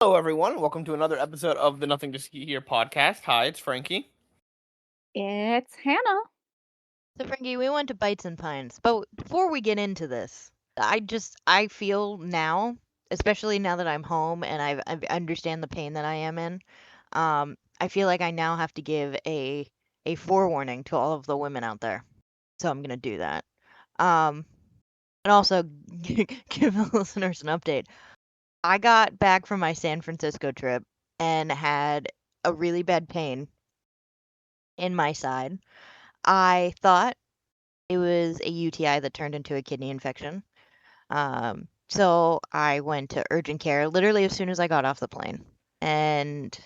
Hello, everyone. Welcome to another episode of the Nothing to See Here podcast. Hi, it's Frankie. It's Hannah. So, Frankie, we went to Bites and Pines, but before we get into this, I feel now, especially now that I'm home and I understand the pain that I am in, I feel like I now have to give a forewarning to all of the women out there. So I'm gonna do that. Um, and also give the listeners an update. I got back from my San Francisco trip and had a really bad pain in my side. I thought it was a UTI that turned into a kidney infection. So I went to urgent care literally as soon as I got off the plane. And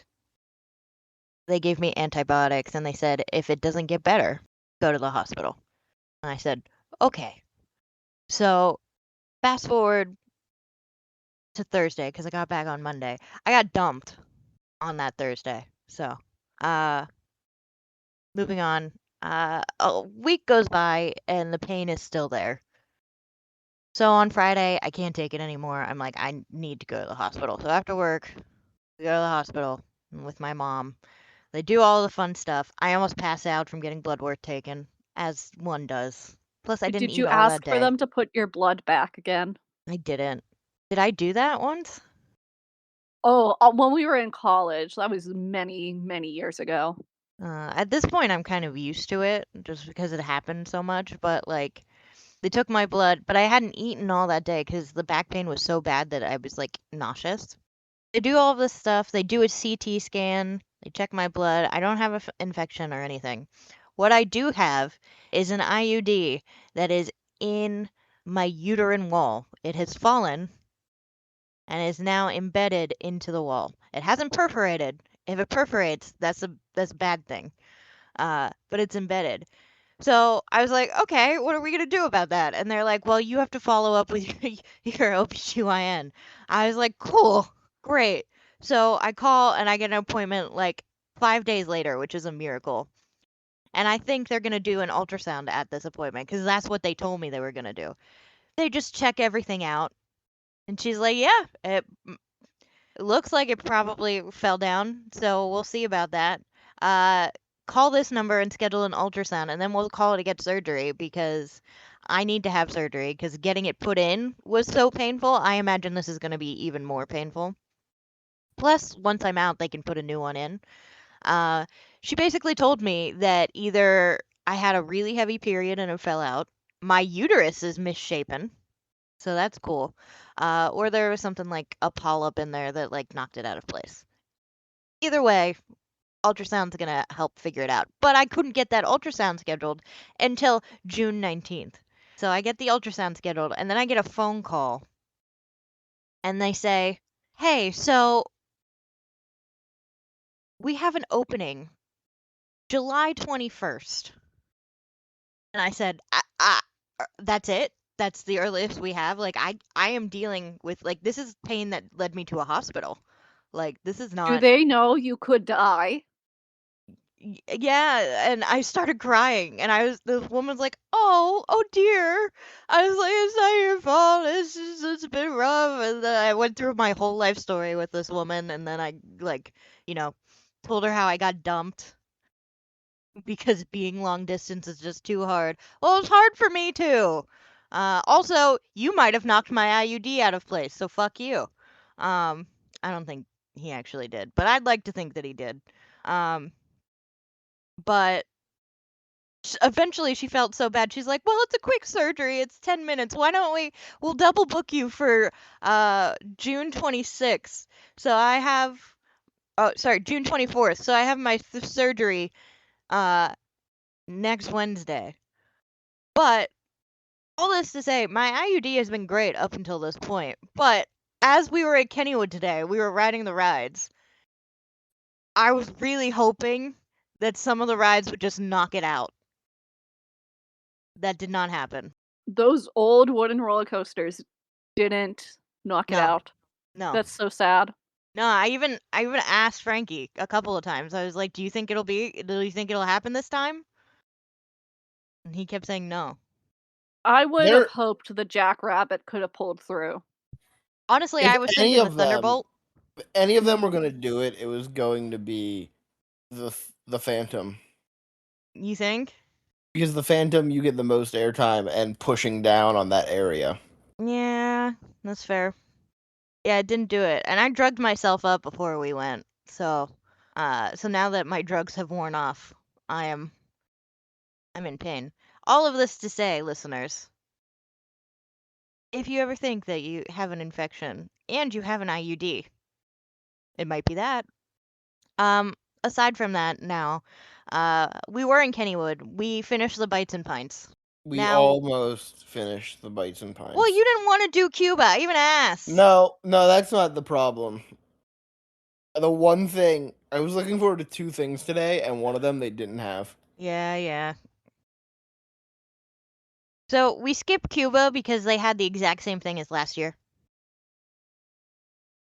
they gave me antibiotics and they said, if it doesn't get better, go to the hospital. And I said, okay. So fast forward to Thursday, because I got back on Monday. I got dumped on that Thursday. So, moving on. A week goes by and the pain is still there. So on Friday, I can't take it anymore. I'm like, I need to go to the hospital. So after work, we go to the hospital with my mom. They do all the fun stuff. I almost pass out from getting blood work taken, as one does. Plus, I didn't Did you eat all that ask for day. them to put your blood back again? I didn't. Did I do that once? Oh, when we were in college. That was many, many years ago. At this point, I'm kind of used to it, just because it happened so much. But, like, they took my blood, but I hadn't eaten all that day because the back pain was so bad that I was, like, nauseous. They do all of this stuff. They do a CT scan. They check my blood. I don't have an infection or anything. What I do have is an IUD that is in my uterine wall. It has fallen and is now embedded into the wall. It hasn't perforated. If it perforates, that's a bad thing. But it's embedded. So I was like, okay, what are we gonna do about that? And they're like, well, you have to follow up with your OBGYN. I was like, cool, great. So I call and I get an appointment like 5 days later, which is a miracle. And I think they're gonna do an ultrasound at this appointment because that's what they told me they were gonna do. They just check everything out, and she's like, yeah, it looks like it probably fell down, so we'll see about that. Uh, Call this number and schedule an ultrasound, and then we'll call to get surgery because I need to have surgery because getting it put in was so painful. I imagine this is going to be even more painful. Plus, once I'm out, they can put a new one in. Uh, she basically told me that either I had a really heavy period and it fell out, my uterus is misshapen, so that's cool. Or there was something like a polyp in there that like knocked it out of place. Either way, ultrasound's gonna help figure it out. But I couldn't get that ultrasound scheduled until June 19th. So I get the ultrasound scheduled and then I get a phone call and they say, hey, so we have an opening July 21st. And I said, that's it? That's the earliest we have? Like, I am dealing with, like, this is pain that led me to a hospital. Like, this is Do not. they know you could die? Yeah, and I started crying, and the woman's like, oh dear. I was like, it's not your fault. It's been rough. And then I went through my whole life story with this woman, and then I, like, you know, told her how I got dumped because being long distance is just too hard. Well, it's hard for me too. Also, you might have knocked my IUD out of place, so fuck you. I don't think he actually did, but I'd like to think that he did. But eventually she felt so bad. She's like, well, it's a quick surgery. It's 10 minutes. Why don't we'll double book you for June 26th. So I have, oh, sorry, June 24th. So I have my surgery next Wednesday. But all this to say, my IUD has been great up until this point. But as we were at Kennywood today, we were riding the rides. I was really hoping that some of the rides would just knock it out. That did not happen. Those old wooden roller coasters didn't knock it No. out. No. That's so sad. No, I even asked Frankie a couple of times. I was like, do you think it'll happen this time? And he kept saying no. I would There- have hoped the Jackrabbit could have pulled through. Honestly, If I was any thinking the of them, Thunderbolt. If any of them were going to do it, it was going to be the Phantom. You think? Because the Phantom, you get the most airtime and pushing down on that area. Yeah, that's fair. Yeah, I didn't do it, and I drugged myself up before we went. So now that my drugs have worn off, I'm in pain. All of this to say, listeners, if you ever think that you have an infection and you have an IUD, it might be that. Um, aside from that, now, we were in Kennywood. We finished the Bites and Pints. We Now, almost finished the Bites and Pints. well, you didn't want to do Cuba. I even asked. No, that's not the problem. The one thing I was looking forward to two things today, and one of them they didn't have. Yeah. So we skipped Cuba because they had the exact same thing as last year.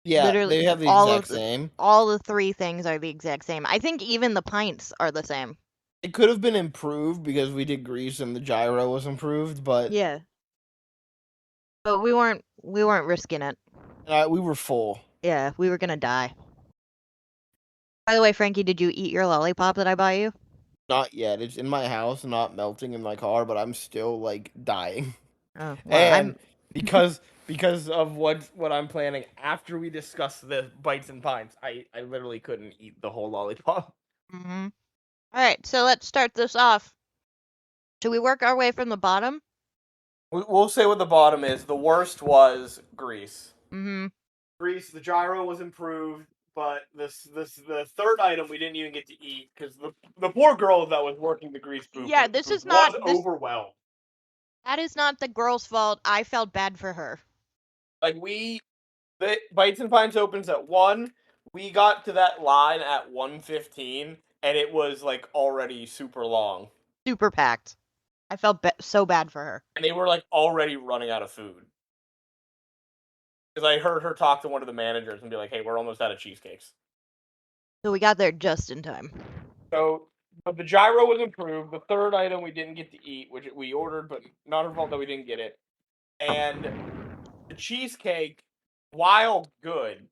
Yeah, Literally, they have the exact same. all the three things are the exact same. I think even the pints are the same. It could have been improved because we did Grease and the gyro was improved, but Yeah. But we weren't risking it. we were full. Yeah, we were gonna die. By the way, Frankie, did you eat your lollipop that I bought you? Not yet. It's in my house, not melting in my car, but I'm still like dying. Oh, well, And because of what I'm planning after we discuss the Bites and Pints, I literally couldn't eat the whole lollipop. Mm-hmm. All right, so let's start this off. Should we work our way from the bottom? We'll say what the bottom is. The worst was Grease. Mm-hmm. Grease, the gyro was improved, but the third item we didn't even get to eat because the poor girl that was working the grease booth Yeah, was overwhelmed. That is not the girl's fault. I felt bad for her. Like the Bites and Pints opens at 1. We got to that line at 1:15, and it was like already super long. Super packed. I felt so bad for her. And they were like already running out of food. Because I heard her talk to one of the managers and be like, "Hey, we're almost out of cheesecakes." So we got there just in time. So, but the gyro was improved. The third item we didn't get to eat, which we ordered, but not our fault that we didn't get it. And the cheesecake, while good,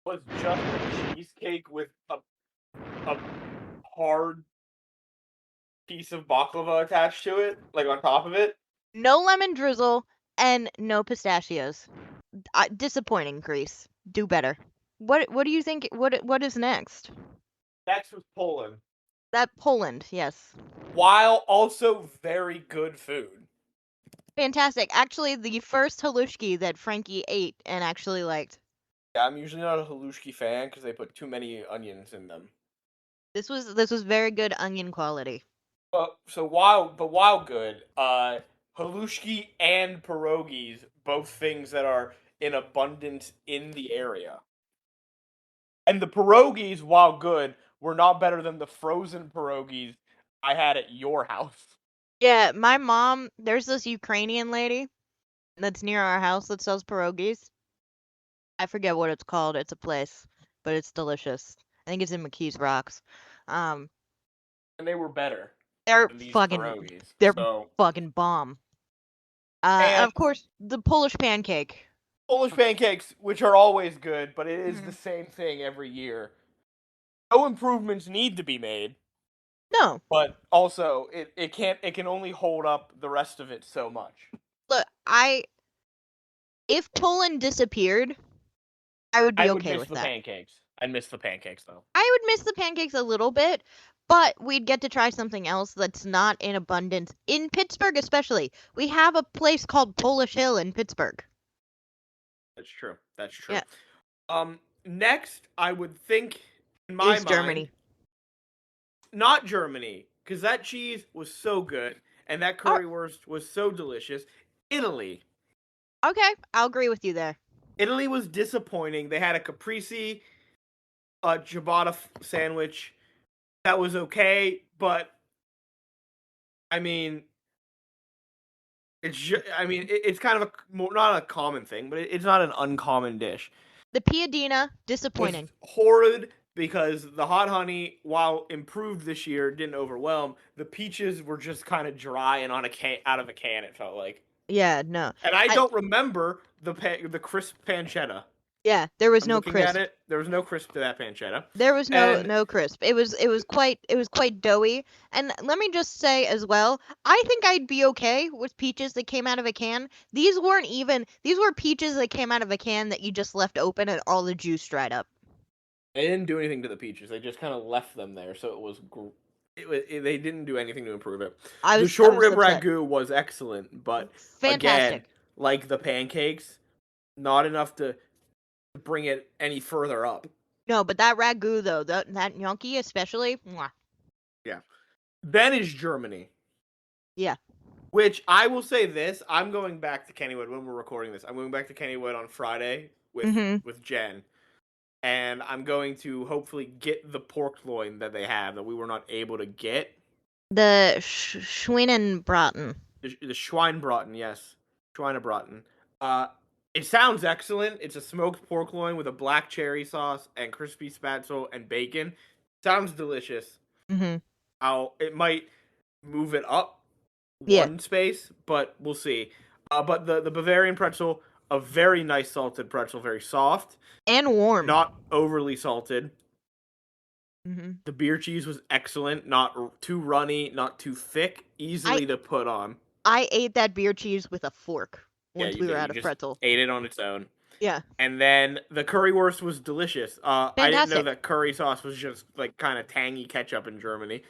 was just a cheesecake with a hard piece of baklava attached to it, like on top of it. No lemon drizzle and no pistachios. Disappointing, Grease. Do better. What do you think? What is next? Next was Poland. That Poland, yes. While also very good food. Fantastic. Actually, the first halushki that Frankie ate and actually liked. Yeah, I'm usually not a halushki fan because they put too many onions in them. This was very good onion quality. While good, halushki and pierogies, both things that are in abundance in the area. And the pierogies, while good, were not better than the frozen pierogies I had at your house. Yeah, my mom, there's this Ukrainian lady that's near our house that sells pierogies. I forget what it's called. It's a place, but it's delicious. I think it's in McKees Rocks. And they were better. They're These fucking pierogies. they're So, fucking bomb. and Of course, the Polish pancake. Polish pancakes, which are always good, but it is Mhm. the same thing every year. No improvements need to be made, No, but also it can only hold up the rest of it so much. look, if Poland disappeared, I would be I would okay miss with the that. pancakes. I'd miss the pancakes though. I would miss the pancakes a little bit, but we'd get to try something else that's not in abundance in Pittsburgh, especially. We have a place called Polish Hill in Pittsburgh. That's true. That's true. Yeah. Next, I would think in my mind, Germany. not Germany, because that cheese was so good and that currywurst was so delicious. Italy. Okay, I'll agree with you there. Italy was disappointing. They had a caprese, ciabatta sandwich that was okay, but I mean, it's kind of not a common thing, but it's not an uncommon dish. The piadina, disappointing. Was horrid because the hot honey, while improved this year, didn't overwhelm. The peaches were just kind of dry and on a can out of a can. It felt like. Yeah, no. And I don't remember the crisp pancetta. Yeah, there was I'm no looking crisp. at it. There was no crisp to that pancetta. There was And no crisp. It was quite doughy. And let me just say as well, I think I'd be okay with peaches that came out of a can. These weren't even. These were peaches that came out of a can that you just left open and all the juice dried up. they didn't do anything to the peaches. They just kind of left them there, so it was. They didn't do anything to improve it. The I short was rib upset. ragu was excellent, but again, Fantastic. like the pancakes, not enough to bring it any further up. No, but that ragu though, that gnocchi especially, mwah. Yeah. Then is Germany. Yeah. Which I will say this, I'm going back to Kennywood when we're recording this. I'm going back to Kennywood on Friday with Jen. And I'm going to hopefully get the pork loin that they have that we were not able to get. The Schweinenbraten. The Schweinbraten, yes. Schweinebraten. It sounds excellent. It's a smoked pork loin with a black cherry sauce and crispy spatzel and bacon. Sounds delicious. Mm-hmm. It might move it up Yeah. one space, but we'll see. But the Bavarian pretzel, a very nice salted pretzel, very soft And warm. not overly salted. Mm-hmm. The beer cheese was excellent, not too runny, not too thick, easily to put on. I ate that beer cheese with a fork once we were out of just pretzel. Ate it on its own. Yeah. And then the currywurst was delicious. I didn't know that curry sauce was just like kind of tangy ketchup in Germany.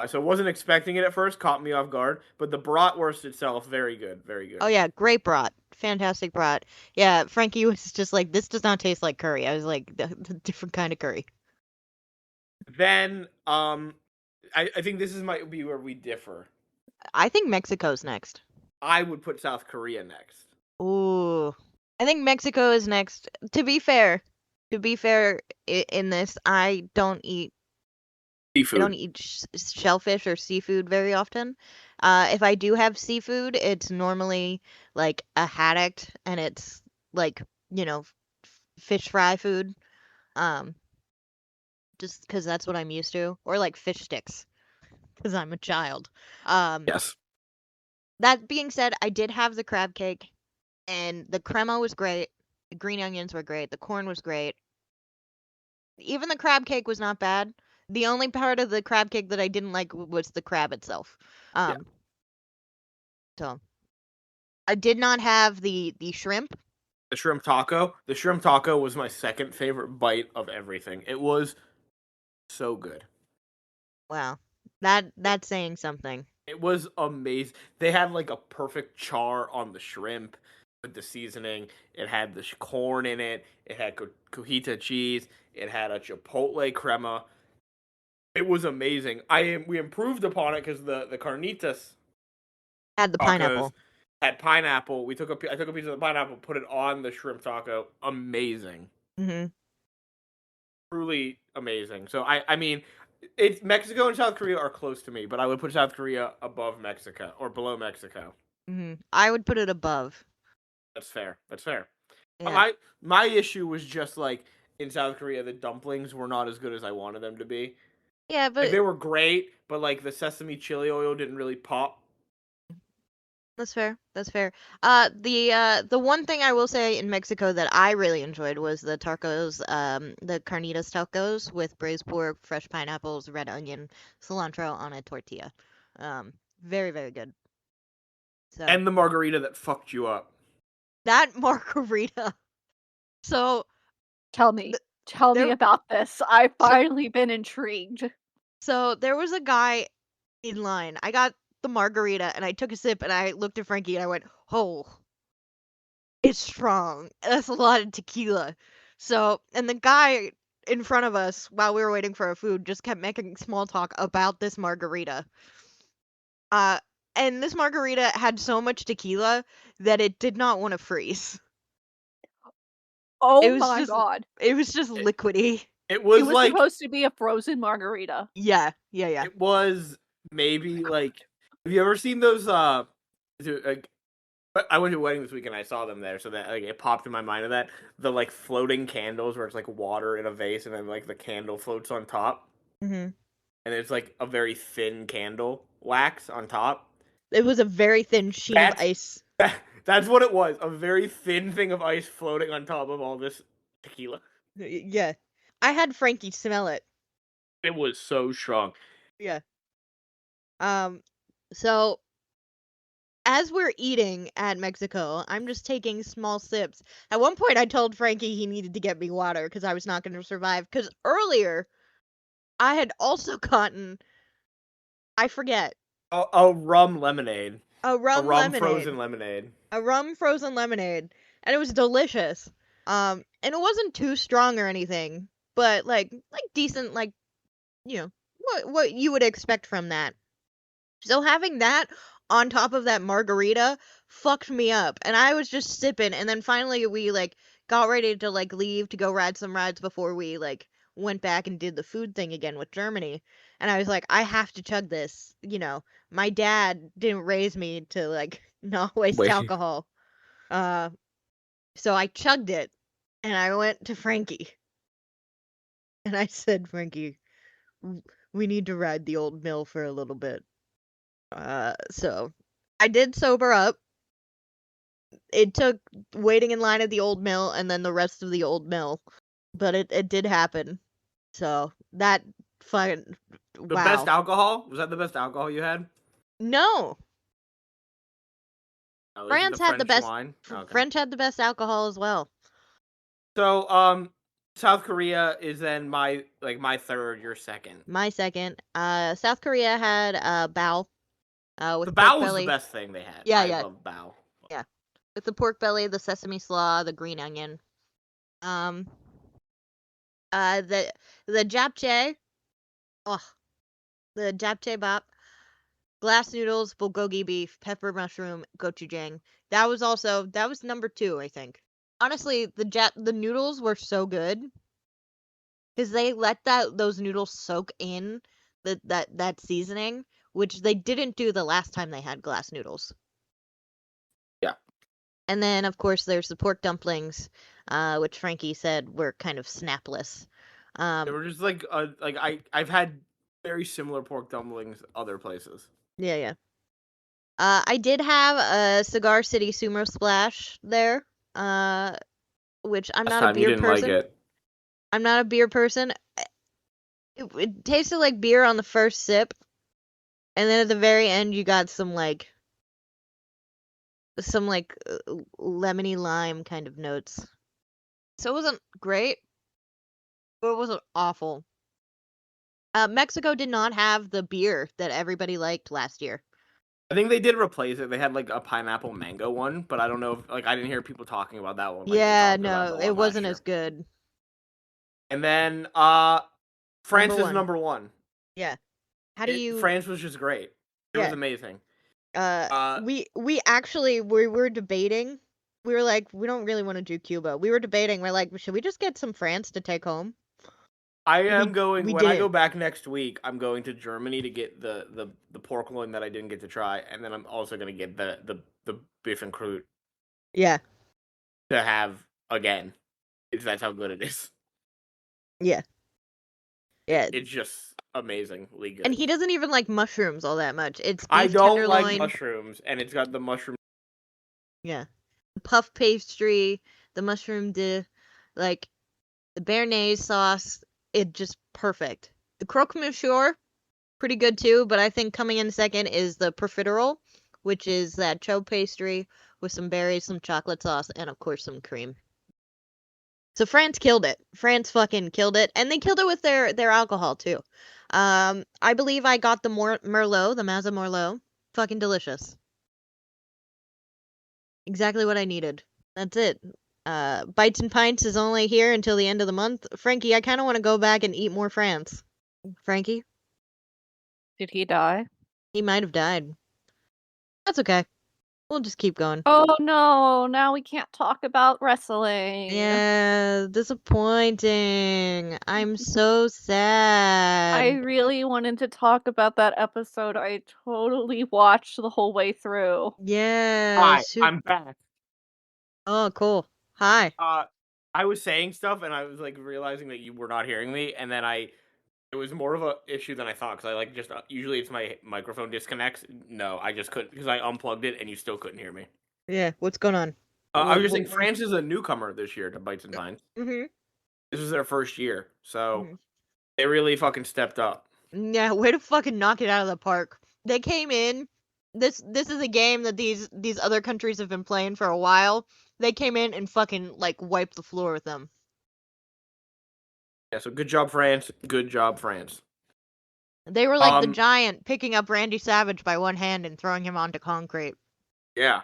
So I wasn't expecting it at first, caught me off guard. But the bratwurst itself, very good, very good. Oh yeah, great brat. Fantastic brat. Yeah, Frankie was just like, this does not taste like curry. I was like, the different kind of curry. Then, I think this might be where we differ. I think Mexico's next. I would put South Korea next. Ooh. I think Mexico is next. To be fair, in this, I don't eat Seafood. I don't eat shellfish or seafood very often. If I do have seafood, it's normally like a haddock, and it's like, fish fry food. Just because that's what I'm used to, or like fish sticks, because I'm a child. Yes. That being said, I did have the crab cake, and the crema was great. The green onions were great. The corn was great. Even the crab cake was not bad. The only part of the crab cake that I didn't like was the crab itself. So I did not have the shrimp. The shrimp taco. The shrimp taco was my second favorite bite of everything. It was so good. Wow. That's saying something. It was amazing. They had like a perfect char on the shrimp with the seasoning. It had the corn in it. It had cojita cheese. It had a chipotle crema. It was amazing. We improved upon it because the carnitas Had the pineapple. Had pineapple. I took a piece of the pineapple, put it on the shrimp taco. Amazing. Mm-hmm. Truly amazing. So I mean, it's Mexico and South Korea are close to me, but I would put South Korea above Mexico or below Mexico. Mm-hmm. I would put it above. That's fair. That's fair. Yeah. My issue was just like in South Korea, the dumplings were not as good as I wanted them to be. Yeah, but like, they were great, but like the sesame chili oil didn't really pop. That's fair. That's fair. The one thing I will say in Mexico that I really enjoyed was the tacos, the carnitas tacos with braised pork, fresh pineapples, red onion, cilantro on a tortilla. Very, very good. So And the margarita that fucked you up. that margarita. So Tell me about this. I've finally been intrigued. So there was a guy in line. I got the margarita and I took a sip and I looked at Frankie and I went, "Oh, it's strong. That's a lot of tequila." So, and the guy in front of us while we were waiting for our food just kept making small talk about this margarita. And this margarita had so much tequila that it did not want to freeze. Oh my god. It was just liquidy. It was like supposed to be a frozen margarita. Yeah. It was maybe like, have you ever seen those I went to a wedding this week and I saw them there, so that like it popped in my mind of that the like floating candles where it's like water in a vase and then like the candle floats on top, Mm-hmm. and it's like a very thin candle wax on top. It was a very thin sheen of ice. That's what it was. A very thin thing of ice floating on top of all this tequila. Yeah. I had Frankie smell it. It was so strong. Yeah. So as we're eating at Mexico, I'm just taking small sips. At one point, I told Frankie he needed to get me water because I was not going to survive. Because earlier, I had also gotten, I forget, A rum lemonade. a A rum rum lemonade. frozen lemonade. A rum frozen lemonade, and it was delicious. And it wasn't too strong or anything, but like decent, like, you know, what you would expect from that. So having that on top of that margarita fucked me up, and I was just sipping, and then finally we like got ready to like leave to go ride some rides before we like went back and did the food thing again with Germany. And I was like, I have to chug this. You know, my dad didn't raise me to like not waste Wait. alcohol. Uh, so I chugged it, and I went to Frankie, and I said, Frankie, we need to ride the old mill for a little bit. So I did sober up. It took waiting in line at the old mill and then the rest of the old mill, but it did happen. So that fucking The wow. best alcohol? Was that the best alcohol you had? No, Oh, is it France the had the French best. wine? Okay. French had the best alcohol as well. So, South Korea is then my third, your second. My second. South Korea had bao. The With pork bao was the belly. best thing they had. Yeah, I yeah. love bao. Yeah, with the pork belly, the sesame slaw, the green onion. Um. The japchae. Oh, the japchae bop. Glass noodles, bulgogi beef, pepper mushroom, gochujang. That was number 2, I think. Honestly, the noodles were so good because they let those noodles soak in that seasoning, which they didn't do the last time they had glass noodles. Yeah. And then of course there's the pork dumplings, which Frankie said were kind of snapless. They were just I've had very similar pork dumplings other places. Yeah, yeah. I did have a Cigar City Sumo Splash there, which I'm Last not a time you beer didn't like person. it. I'm not a beer person. It tasted like beer on the first sip, and then at the very end you got some lemony lime kind of notes. So it wasn't great, but it wasn't awful. Mexico did not have the beer that everybody liked last year. I think they did replace it. They had like a pineapple mango one, but I don't know if I didn't hear people talking about that one. Like, they Yeah, talked about no, the it one last wasn't year. as good. And then France is number 1. Yeah. How do you? France was just great. It was amazing. We actually we were debating. We were like, we don't really want to do Cuba. We were debating. We're like, should we just get some France to take home? I am going we when I did. go back next week. I'm going to Germany to get the pork loin that I didn't get to try, and then I'm also going to get the beef and croûte. Yeah. To have again, that's how good it is. Yeah. Yeah. It's just amazingly good. And he doesn't even like mushrooms all that much. It's beef I don't tenderloin. like mushrooms, and it's got the mushroom. Yeah. The puff pastry, the mushroom like the béarnaise sauce, it just perfect. The croque monsieur, pretty good too, but I think coming in second is the profiterole, which is that chow pastry with some berries, some chocolate sauce, and of course some cream. So France killed it. France fucking killed it, and they killed it with their alcohol too. I believe I got the Merlot, the Mazza Merlot. Fucking delicious. Exactly what I needed. That's it. Bites and Pints is only here until the end of the month. Frankie, I kind of want to go back and eat more France. Frankie? Did he die? He might have died. That's okay. We'll just keep going. Oh no, now we can't talk about wrestling. Yeah, disappointing. I'm so sad. I really wanted to talk about that episode. I totally watched the whole way through. Yeah. Hi, I'm back. Oh, cool. Hi. I was saying stuff, and I was like realizing that you were not hearing me, and then it was more of a issue than I thought, because I just usually it's my microphone disconnects. No, I just couldn't, because I unplugged it and you still couldn't hear me. Yeah, what's going on? I was just saying France is a newcomer this year to Bites and Pines. Mm-hmm. This was their first year, so Mhm. they really fucking stepped up. Yeah, way to fucking knock it out of the park. They came in. This is a game that these other countries have been playing for a while. They came in and fucking like wiped the floor with them. Yeah, so good job, France. Good job, France. They were like the Giant picking up Randy Savage by one hand and throwing him onto concrete. Yeah.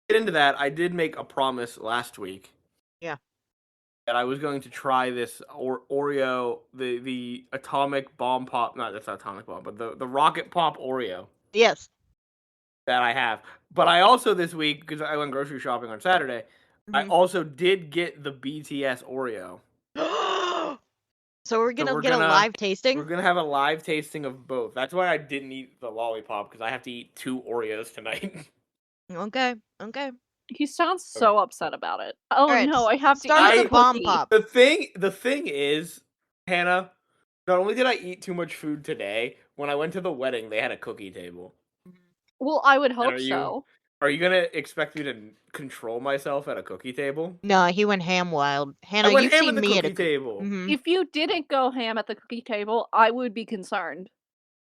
Get into that. I did make a promise last week. Yeah. That I was going to try this Oreo, the atomic bomb pop. Not that's not atomic bomb, but the rocket pop Oreo Yes. that I have. But I also this week, because I went grocery shopping on Saturday, I Mhm. also did get the BTS Oreo. So we're So gonna get a live tasting. We're gonna have a live tasting of both. That's why I didn't eat the lollipop, because I have to eat 2 Oreos tonight. Okay. Okay. He sounds so upset about it. Oh All right, no, I have to start eat with the the bomb cookie. pop. The thing is, Hannah, not only did I eat too much food today, when I went to the wedding, they had a cookie table. Well, I would And hope so. Are you gonna expect me to control myself at a cookie table? No, he went ham wild. Hannah, I went you've ham at seen the me at cookie a table. Mhm. If you didn't go ham at the cookie table, I would be concerned.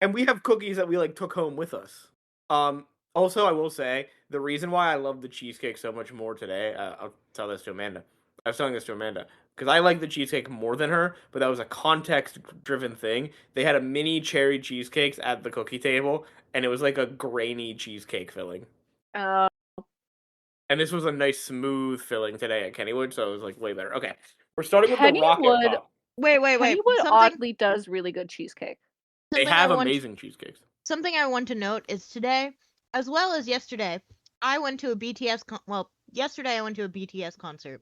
And we have cookies that we like took home with us. Also, I will say the reason why I love the cheesecake so much more today. I'll tell this to Amanda. I was telling this to Amanda because I like the cheesecake more than her, but that was a context-driven thing. They had a mini cherry cheesecakes at the cookie table, and it was like a grainy cheesecake filling. Uh, And this was a nice smooth filling today at Kennywood, so it was like way better. Okay, we're starting with the rocket Kennywood, pop. Wait. Kennywood oddly does really good cheesecake. They have amazing cheesecakes. Something I want to note is today, as well as yesterday, I went to a yesterday I went to a BTS concert.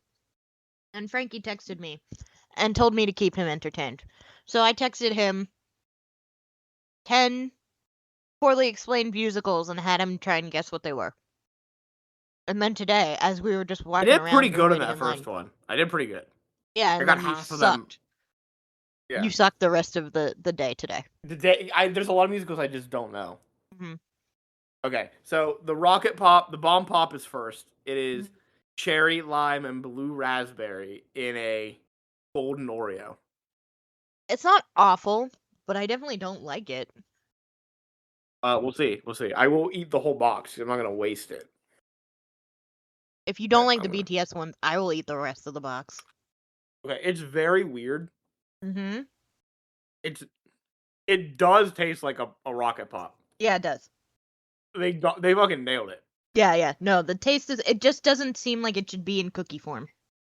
And Frankie texted me and told me to keep him entertained. So I texted him 10 poorly explained musicals and had him try and guess what they were. And then today, as we were just I walking did around pretty and good in waiting that in line, first one. I did pretty good. yeah, I and got then you half of them. sucked. Yeah. You sucked the rest of the day today. There's a lot of musicals I just don't know. Mhm. Okay, so the rocket pop, the bomb pop is first. It is Mhm. cherry, lime, and blue raspberry in a golden Oreo. It's not awful, but I definitely don't like it. We'll see. We'll see. I will eat the whole box. I'm not gonna waste it. If you don't Okay, like the BTS ones, I will eat the rest of the box. Okay, it's very weird. Mm-hmm. It does taste like a rocket pop. Yeah, it does. They fucking nailed it. Yeah. No, the taste is. It just doesn't seem like it should be in cookie form.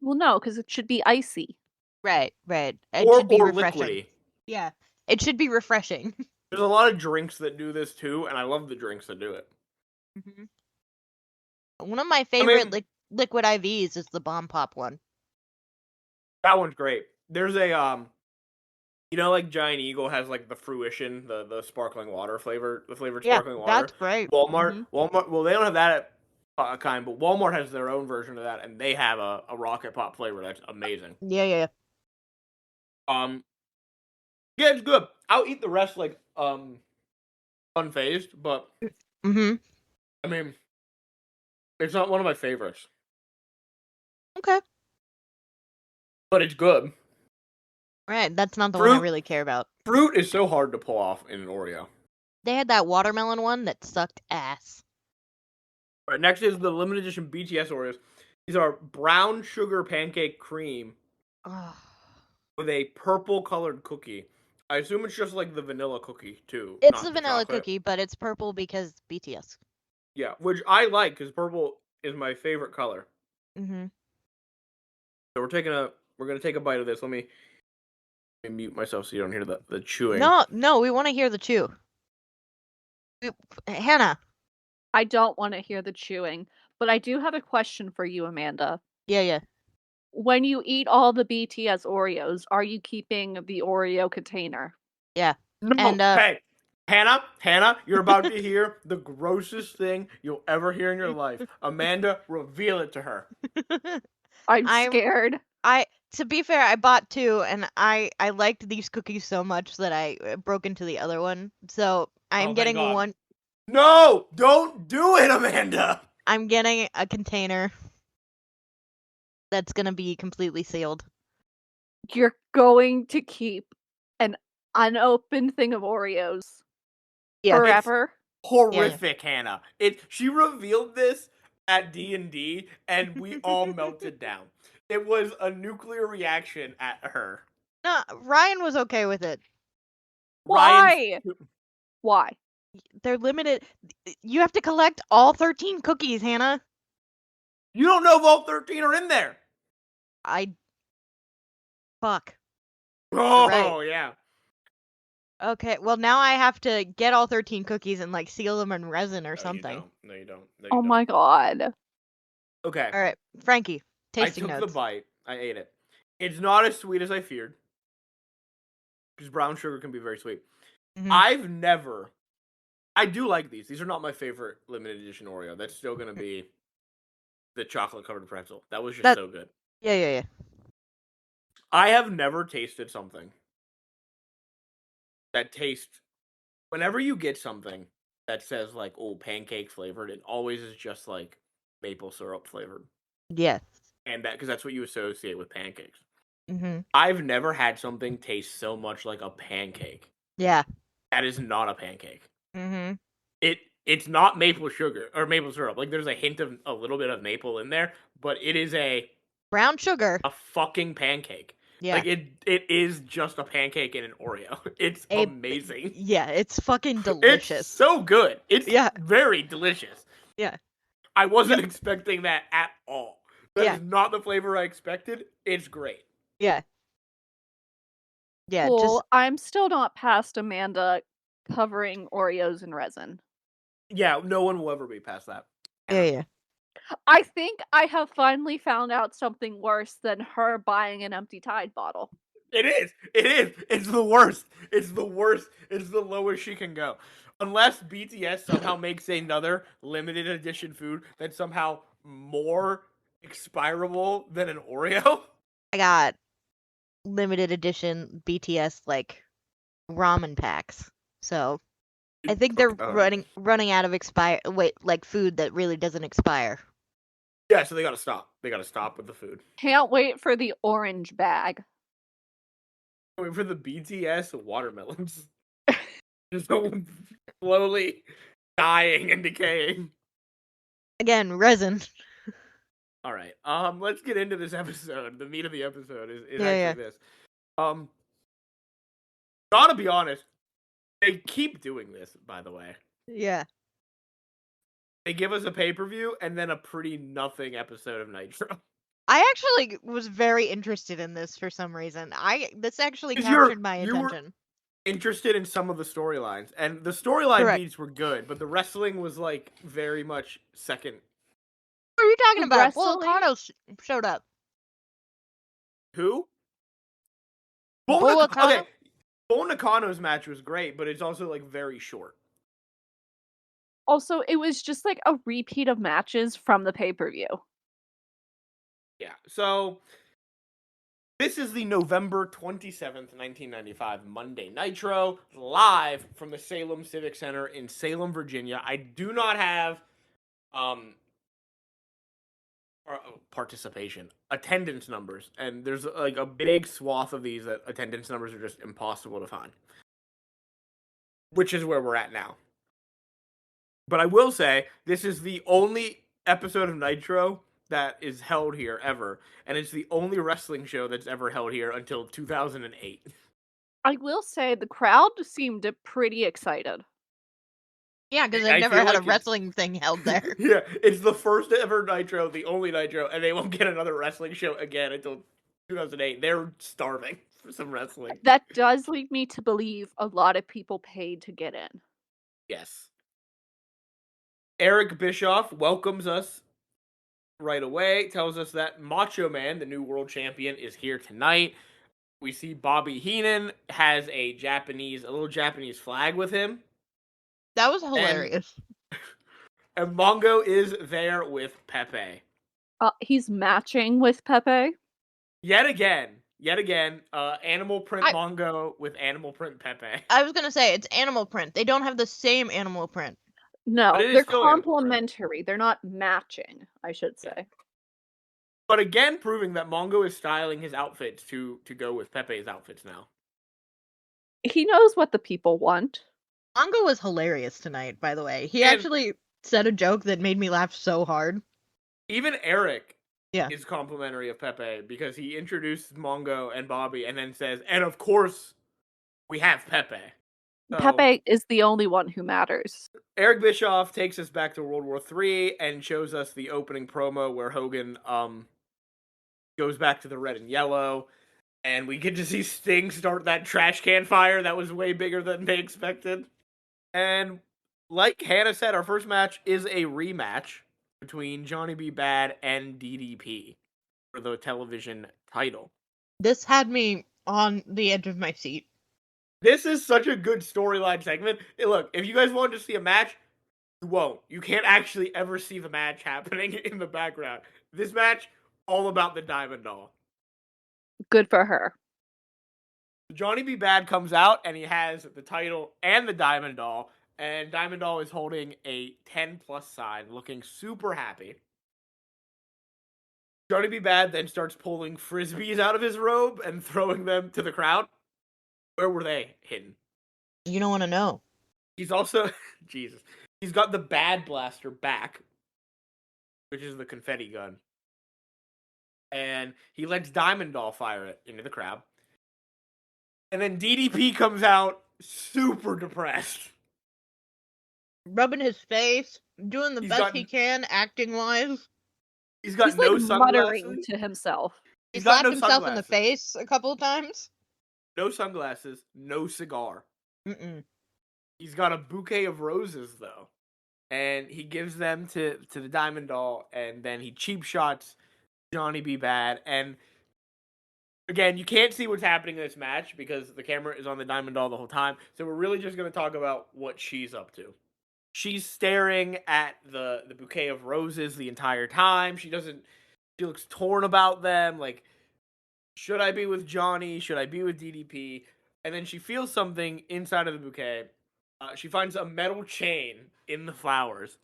Well, no, because it should be icy. Right. It Or should be refreshing. liquidy. Yeah, it should be refreshing. There's a lot of drinks that do this too, and I love the drinks that do it. Mm-hmm. One of my favorite liquid IVs is the bomb pop one. That one's great. There's a like Giant Eagle has like the fruition, the sparkling water flavor, the flavored sparkling water. That's great. Walmart. Well, they don't have that kind, but Walmart has their own version of that, and they have a rocket pop flavor that's amazing. Yeah. Yeah, it's good. I'll eat the rest like unfazed, but Mm-hmm. I mean, it's not one of my favorites, Okay. but it's good. Right, that's not the one I really care about. Fruit is so hard to pull off in an Oreo. They had that watermelon one that sucked ass. All right, next is the limited edition BTS Oreos. These are brown sugar pancake cream with a purple colored cookie. I assume it's just like the vanilla cookie too. It's not the vanilla chocolate. cookie, but it's purple because BTS. Yeah, which I like because purple is my favorite color. Mm-hmm. So we're gonna take a bite of this. Let me mute myself so you don't hear the chewing. No, we want to hear the chew. Hannah. I don't want to hear the chewing, but I do have a question for you, Amanda. Yeah. When you eat all the BTS Oreos, are you keeping the Oreo container? Yeah. No. And hey, Hannah, you're about to hear the grossest thing you'll ever hear in your life. Amanda, reveal it to her. I'm scared. To be fair, I bought 2, and I liked these cookies so much that I broke into the other one. So I'm getting one. No, don't do it, Amanda. I'm getting a container that's gonna be completely sealed. You're going to keep an unopened thing of Oreos Yeah. forever? Horrific, Hannah. She revealed this at D&D, and we all melted down. It was a nuclear reaction at her. No, Ryan was okay with it. Why? Why? They're limited. You have to collect all 13 cookies, Hannah. You don't know if all 13 are in there. Fuck. Oh, Right. yeah. Okay, well now I have to get all 13 cookies and like seal them in resin or something. No, you don't. Oh my god. Okay. All right, Frankie, tasting I took notes. the bite. I ate it. It's not as sweet as I feared. Because brown sugar can be very sweet. Mhm. I do like these. These are not my favorite limited edition Oreo. That's still going to be the chocolate covered pretzel. That was just so good. Yeah. I have never tasted something that tastes. Whenever you get something that says like, oh, pancake flavored, it always is just like maple syrup flavored. Yes. And because that's what you associate with pancakes. Mhm. I've never had something taste so much like a pancake. Yeah. That is not a pancake. Mhm. It's not maple sugar or maple syrup. Like there's a hint of a little bit of maple in there, but it is a Brown sugar. fucking pancake. Yeah. Like it is just a pancake and an Oreo. It's amazing. Yeah, it's fucking delicious. It's so good. It's very delicious. Yeah. I wasn't expecting that at all. That is Yeah. not the flavor I expected. It's great. Yeah. Yeah, Well, just I'm still not past Amanda covering Oreos in resin. Yeah, no one will ever be past that. yeah. I think I have finally found out something worse than her buying an empty Tide bottle. It is. It's the worst. It's the worst. It's the lowest she can go. Unless BTS somehow makes another limited edition food that's somehow more expirable than an Oreo. I got limited edition BTS like ramen packs. So I think they're running out of food that really doesn't expire. Yeah, so they gotta stop. They gotta stop with the food. Can't wait for the orange bag. Wait for the BTS watermelons. Just slowly dying and decaying. Again, resin. All right. Let's get into this episode. The meat of the episode is this. Gotta be honest, they keep doing this, by the way. Yeah. They give us a pay-per-view and then a pretty nothing episode of Nitro. I actually was very interested in this for some reason. This actually captured my attention. Interested in some of the storylines, and the storyline beats were good, but the wrestling was like very much second. What are you talking about? Bull Nakano showed up. Who? Bull Okay, Bull Nakano's match was great, but it's also like very short. Also, it was just like a repeat of matches from the pay-per-view. Yeah, so this is the November 27th, 1995 Monday Nitro, live from the Salem Civic Center in Salem, Virginia. I do not have attendance numbers, and there's like a big swath of these that attendance numbers are just impossible to find, which is where we're at now. But I will say, this is the only episode of Nitro that is held here ever, and it's the only wrestling show that's ever held here until 2008. I will say the crowd seemed pretty excited. Yeah, because they've never had a wrestling thing held there. Yeah, it's the first ever Nitro, the only Nitro, and they won't get another wrestling show again until 2008. They're starving for some wrestling. That does lead me to believe a lot of people paid to get in. Yes. Eric Bischoff welcomes us right away, tells us that Macho Man, the new world champion, is here tonight. We see Bobby Heenan has a little Japanese flag with him. That was hilarious. And Mongo is there with Pepe. He's matching with Pepe. Yet again, animal print Mongo with animal print Pepe. I was gonna say, it's animal print. They don't have the same animal print. No, they're complementary. They're not matching, I should say. But again, proving that Mongo is styling his outfits to go with Pepe's outfits now. He knows what the people want. Mongo was hilarious tonight, by the way. He And- actually said a joke that made me laugh so hard. Even Eric Yeah. is complimentary of Pepe because he introduces Mongo and Bobby and then says, and of course, we have Pepe. So, Pepe is the only one who matters. Eric Bischoff takes us back to World War III and shows us the opening promo where Hogan goes back to the red and yellow, and we get to see Sting start that trash can fire that was way bigger than they expected. And like Hannah said, our first match is a rematch between Johnny B. Bad and DDP for the television title. This had me on the edge of my seat. This is such a good storyline segment. Hey, look, if you guys want to see a match, you won't. You can't actually ever see the match happening in the background. This match, all about the Diamond Doll. Good for her. Johnny B. Bad comes out and he has the title and the Diamond Doll. And Diamond Doll is holding a 10+ sign, looking super happy. Johnny B. Bad then starts pulling frisbees out of his robe and throwing them to the crowd. Where were they hidden? You don't want to know. He's also, Jesus, he's got the Bad Blaster back, which is the confetti gun. And he lets Diamond Doll fire it into the crowd. And then DDP comes out super depressed. Rubbing his face, doing the He's best got- he can, acting-wise. He's got He's no like muttering sunglasses. to himself. He He's got slapped no himself in the sunglasses. face a couple of times. No sunglasses, no cigar. Mm-mm. He's got a bouquet of roses, though. And he gives them to the Diamond Doll, and then he cheap shots Johnny B. Bad. And again, you can't see what's happening in this match because the camera is on the Diamond Doll the whole time. So we're really just going to talk about what she's up to. She's staring at the bouquet of roses the entire time. She looks torn about them. Like, should I be with Johnny? Should I be with DDP? And then she feels something inside of the bouquet. She finds a metal chain in the flowers.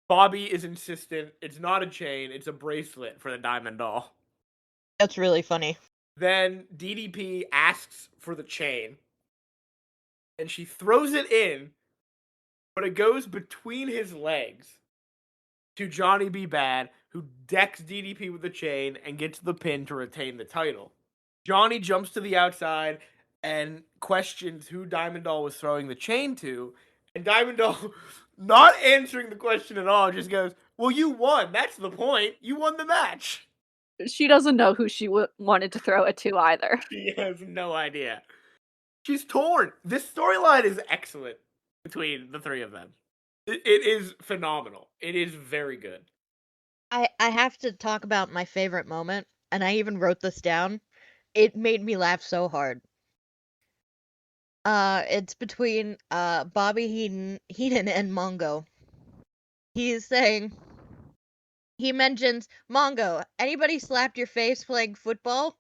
Bobby is insistent. It's not a chain. It's a bracelet for the Diamond Doll. That's really funny. Then DDP asks for the chain. And she throws it in. But it goes between his legs to Johnny B. Bad, who decks DDP with the chain and gets the pin to retain the title. Johnny jumps to the outside and questions who Diamond Doll was throwing the chain to. And Diamond Doll, not answering the question at all, just goes, well, you won. That's the point. You won the match. She doesn't know who she wanted to throw it to either. She has no idea. She's torn. This storyline is excellent between the three of them. It is phenomenal. It is very good. I have to talk about my favorite moment, and I even wrote this down. It made me laugh so hard. It's between Bobby Heenan and Mongo. He mentions, Mongo, anybody slapped your face playing football?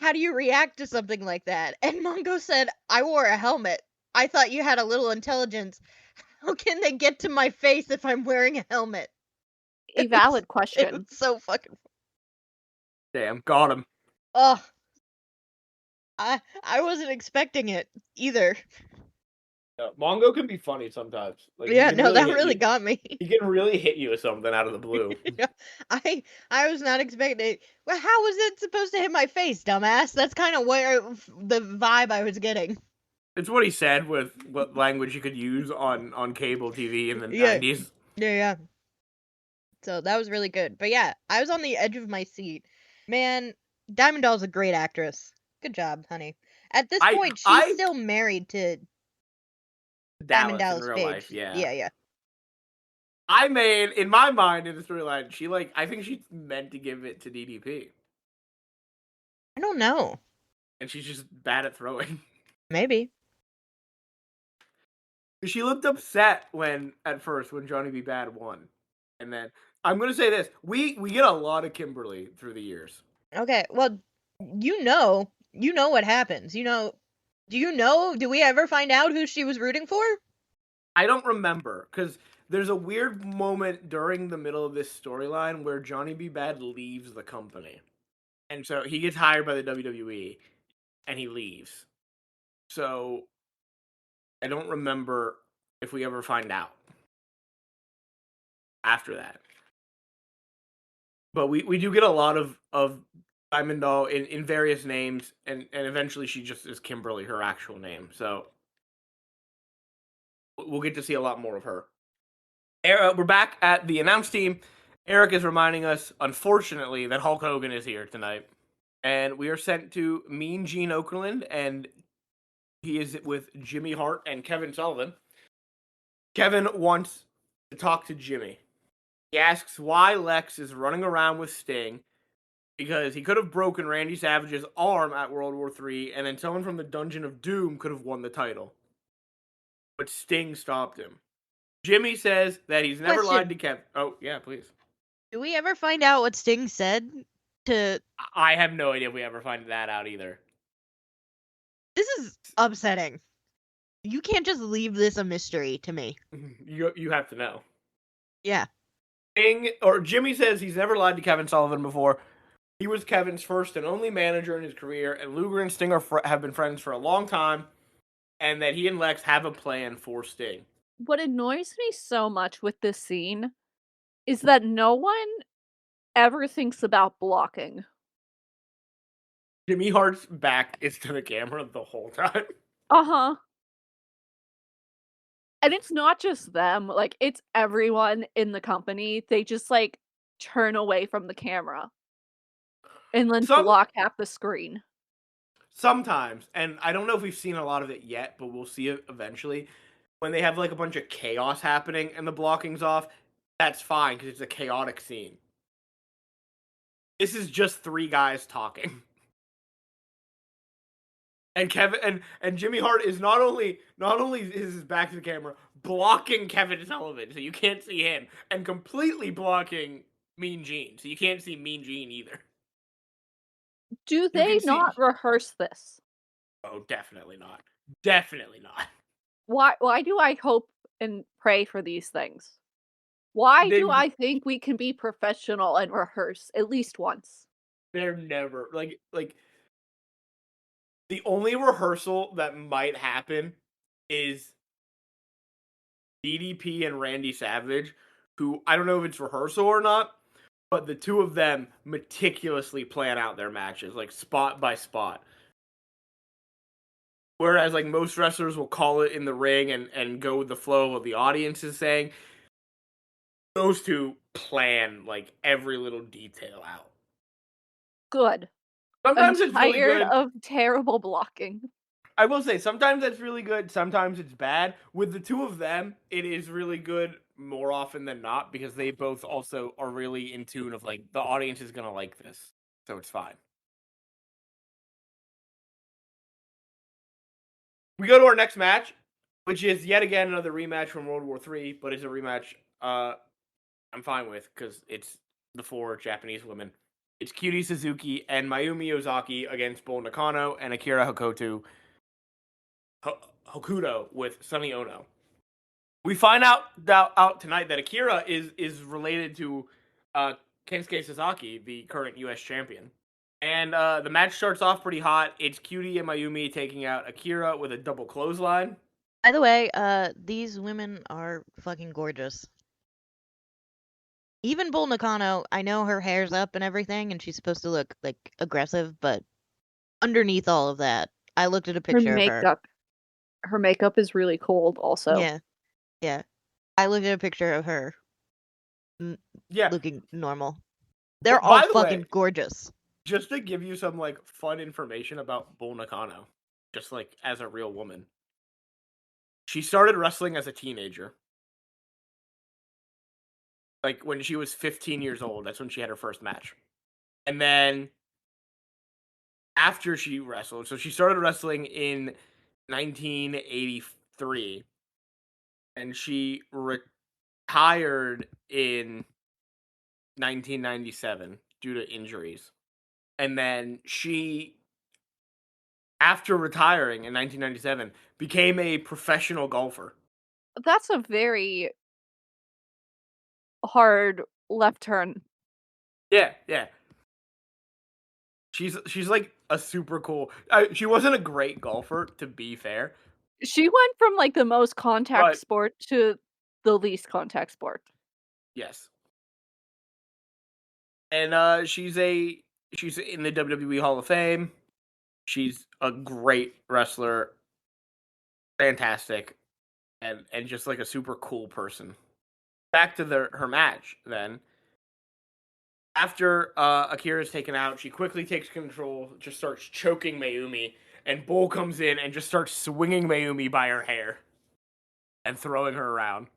How do you react to something like that? And Mongo said, I wore a helmet. I thought you had a little intelligence. How can they get to my face if I'm wearing a helmet? A valid It question. was so fucking... Damn, got him. Ugh. I wasn't expecting it either. Yeah, Mongo can be funny sometimes. Like, he Yeah, can no, that hit really you. got me. He can really hit you with something out of the blue. Yeah, I was not expecting it. Well, how was it supposed to hit my face, dumbass? That's kind of where the vibe I was getting. It's what he said with what language you could use on cable TV in the Yeah. 90s. Yeah. So that was really good. But yeah, I was on the edge of my seat. Man, Diamond Doll's a great actress. Good job, honey. At this point, she's still married to Diamond Dallas in real Page. life, yeah. Yeah. I made, in my mind, in the storyline, I think she meant to give it to DDP. I don't know. And she's just bad at throwing. Maybe. She looked upset at first when Johnny B. Bad won. And then, I'm going to say this. We get a lot of Kimberly through the years. Okay, well, you know what happens. Do you know? Do we ever find out who she was rooting for? I don't remember, because there's a weird moment during the middle of this storyline where Johnny B. Bad leaves the company. And so he gets hired by the WWE and he leaves. So I don't remember if we ever find out after that. But we do get a lot of Diamond Doll in various names, and eventually she just is Kimberly, her actual name. So we'll get to see a lot more of her. We're back at the announce team. Eric is reminding us, unfortunately, that Hulk Hogan is here tonight. And we are sent to Mean Gene Okerlund, and he is with Jimmy Hart and Kevin Sullivan. Kevin wants to talk to Jimmy. He asks why Lex is running around with Sting, because he could have broken Randy Savage's arm at World War III, and then someone from the Dungeon of Doom could have won the title. But Sting stopped him. Jimmy says that he's never lied to Kevin. Oh, yeah, please. Do we ever find out what Sting said to... I have no idea if we ever find that out either. This is upsetting. You can't just leave this a mystery to me. You have to know. Yeah. Jimmy says he's never lied to Kevin Sullivan before. He was Kevin's first and only manager in his career, and Luger and Sting have been friends for a long time, and that he and Lex have a plan for Sting. What annoys me so much with this scene is that no one ever thinks about blocking. Jimmy Hart's back is to the camera the whole time. Uh-huh. And it's not just them, like, it's everyone in the company. They just, like, turn away from the camera. And then block half the screen. Sometimes, and I don't know if we've seen a lot of it yet, but we'll see it eventually. When they have, like, a bunch of chaos happening and the blocking's off, that's fine, because it's a chaotic scene. This is just three guys talking. And Kevin and Jimmy Hart is not only is his back to the camera, blocking Kevin Sullivan, so you can't see him, and completely blocking Mean Gene, so you can't see Mean Gene either. Do they not rehearse this? Oh, definitely not. Definitely not. Why do I hope and pray for these things? Why do I think we can be professional and rehearse at least once? They're never like the only rehearsal that might happen is DDP and Randy Savage, who I don't know if it's rehearsal or not, but the two of them meticulously plan out their matches, like spot by spot. Whereas like most wrestlers will call it in the ring and go with the flow of what the audience is saying. Those two plan like every little detail out. Good. Sometimes I'm it's really good. tired of terrible blocking. I will say, sometimes that's really good, sometimes it's bad. With the two of them, it is really good more often than not, because they both also are really in tune of, like, the audience is gonna like this, so it's fine. We go to our next match, which is yet again another rematch from World War III, but it's a rematch I'm fine with, because it's the four Japanese women. It's Cutie Suzuki and Mayumi Ozaki against Bull Nakano and Akira Hokuto with Sonny Ono. We find out tonight that Akira is related to Kensuke Sasaki, the current U.S. champion. And the match starts off pretty hot. It's Cutie and Mayumi taking out Akira with a double clothesline. By the way, these women are fucking gorgeous. Even Bull Nakano, I know her hair's up and everything, and she's supposed to look, like, aggressive, but underneath all of that, I looked at a picture of her. Her makeup is really cold, also. Yeah. I looked at a picture of her looking normal. They're all fucking gorgeous. Just to give you some, like, fun information about Bull Nakano, just, like, as a real woman. She started wrestling as a teenager. Like, when she was 15 years old, that's when she had her first match. And then, after she wrestled, so she started wrestling in 1983, and she retired in 1997 due to injuries. And then she, after retiring in 1997, became a professional golfer. That's a very hard left turn. Yeah. She's like a super cool. She wasn't a great golfer, to be fair, She went from like the most contact but sport to the least contact sport. yes. And she's in the WWE Hall of Fame. She's a great wrestler, fantastic, and just like a super cool person. Back to her match then. After Akira's taken out, she quickly takes control, just starts choking Mayumi, and Bull comes in and just starts swinging Mayumi by her hair and throwing her around.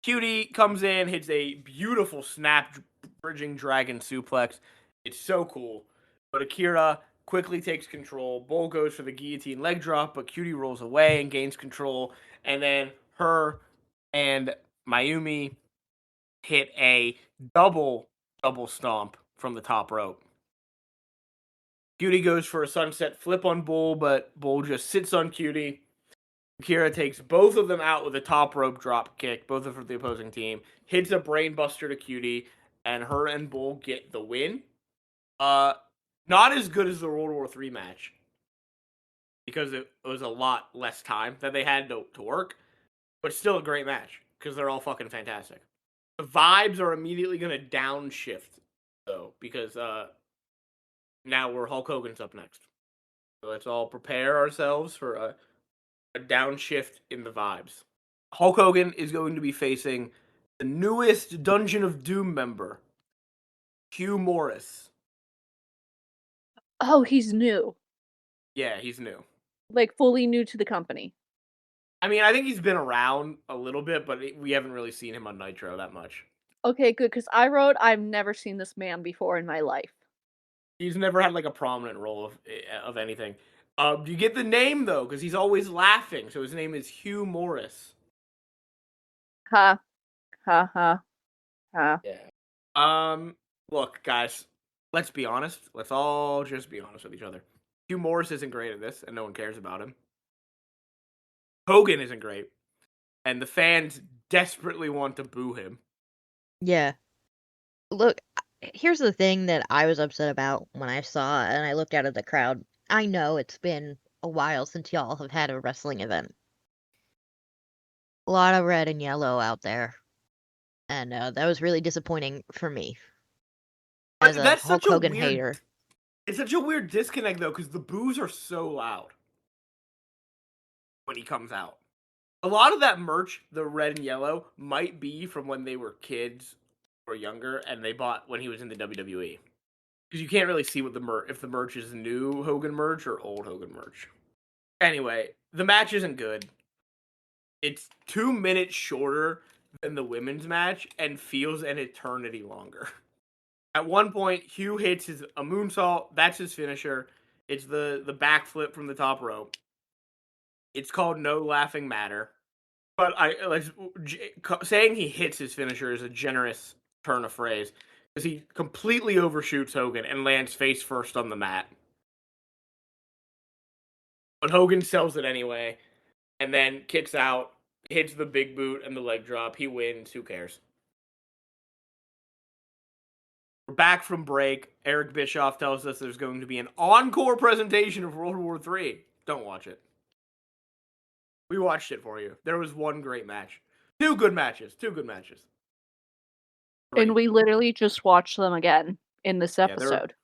Cutie comes in, hits a beautiful snap bridging dragon suplex. It's so cool. But Akira quickly takes control. Bull goes for the guillotine leg drop, but Cutie rolls away and gains control. And then her and Mayumi hit a double stomp from the top rope. Cutie goes for a sunset flip on Bull, but Bull just sits on Cutie. Akira takes both of them out with a top rope drop kick, both of the opposing team, hits a brainbuster to Cutie, and her and Bull get the win. Not as good as the World War III match, because it was a lot less time that they had to work, but still a great match, because they're all fucking fantastic. The vibes are immediately going to downshift, though, because now Hulk Hogan's up next. So let's all prepare ourselves for a downshift in the vibes. Hulk Hogan is going to be facing the newest Dungeon of Doom member, Hugh Morris. Oh, he's new. Yeah, he's new. Like fully new to the company. I mean, I think he's been around a little bit, but we haven't really seen him on Nitro that much. Okay, good, because I wrote I've never seen this man before in my life. He's never had like a prominent role of anything. You get the name though, because he's always laughing. So his name is Hugh Morris. Ha. Ha ha. Ha. Yeah. Look, guys, let's be honest. Let's all just be honest with each other. Hugh Morris isn't great at this, and no one cares about him. Hogan isn't great, and the fans desperately want to boo him. Yeah. Look, here's the thing that I was upset about when I saw it and I looked out at the crowd. I know it's been a while since y'all have had a wrestling event. A lot of red and yellow out there. And that was really disappointing for me as a That's Hulk such a Hogan weird. hater. It's such a weird disconnect though, because the boos are so loud when he comes out. A lot of that merch, the red and yellow, might be from when they were kids or younger, and they bought when he was in the WWE. Because you can't really see what if the merch is new Hogan merch or old Hogan merch. Anyway, the match isn't good. It's 2 minutes shorter than the women's match and feels an eternity longer. At one point, Hugh hits a moonsault. That's his finisher. It's the backflip from the top rope. It's called No Laughing Matter. But saying he hits his finisher is a generous turn of phrase, because he completely overshoots Hogan and lands face first on the mat. But Hogan sells it anyway, and then kicks out, hits the big boot and the leg drop. He wins. Who cares? We're back from break. Eric Bischoff tells us there's going to be an encore presentation of World War III. Don't watch it. We watched it for you. There was one great match. Two good matches. Three. And we literally just watched them again in this episode.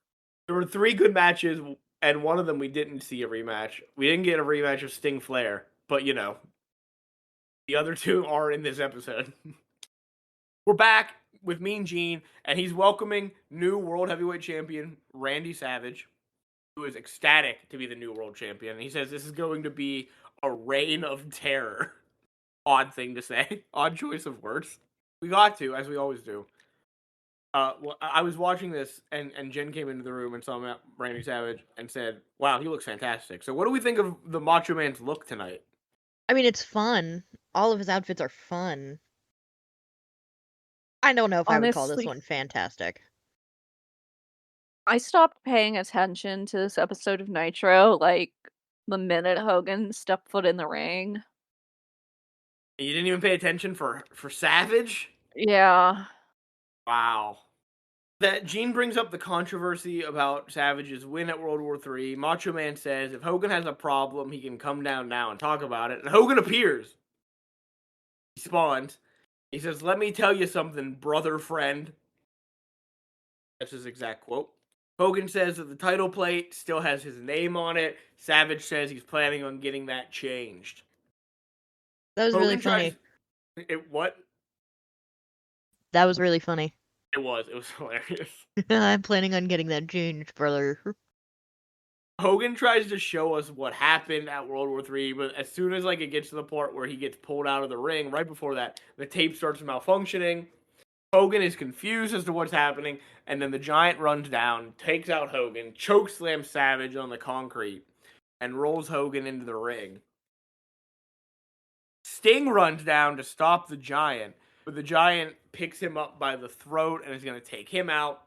There were 3 good matches, and one of them we didn't see a rematch. We didn't get a rematch of Sting Flair, but you know, the other 2 are in this episode. We're back with Mean Gene, and he's welcoming new World Heavyweight Champion Randy Savage, who is ecstatic to be the new World Champion. He says this is going to be a reign of terror. Odd thing to say. Odd choice of words. We got to, as we always do. Well, I was watching this, and Jen came into the room and saw Randy Savage and said, wow, he looks fantastic. So what do we think of the Macho Man's look tonight? I mean, it's fun. All of his outfits are fun. I don't know if I would call this one fantastic. I stopped paying attention to this episode of Nitro, like, the minute Hogan stepped foot in the ring. You didn't even pay attention for Savage? Yeah. Wow. That Gene brings up the controversy about Savage's win at World War III. Macho Man says if Hogan has a problem, he can come down now and talk about it. And Hogan appears. He spawns. He says, "Let me tell you something, brother friend." That's his exact quote. Hogan says that the title plate still has his name on it. Savage says he's planning on getting that changed. That was really Hogan tries. funny. What? That was really funny. It was. It was hilarious. I'm planning on getting that changed, brother. Hogan tries to show us what happened at World War III, but as soon as it gets to the part where he gets pulled out of the ring, right before that, the tape starts malfunctioning. Hogan is confused as to what's happening, and then the Giant runs down, takes out Hogan, chokeslams Savage on the concrete, and rolls Hogan into the ring. Sting runs down to stop the Giant, but the Giant picks him up by the throat and is going to take him out.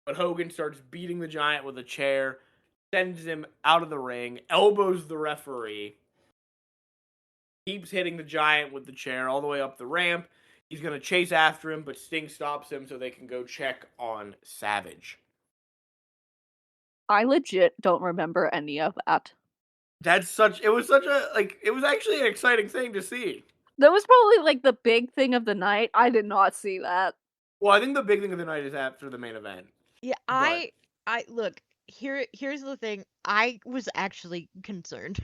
But Hogan starts beating the Giant with a chair, sends him out of the ring, elbows the referee, keeps hitting the Giant with the chair all the way up the ramp. He's going to chase after him, but Sting stops him so they can go check on Savage. I legit don't remember any of that. It was actually an exciting thing to see. That was probably the big thing of the night. I did not see that. Well, I think the big thing of the night is after the main event. Yeah, But I look, here's the thing. I was actually concerned.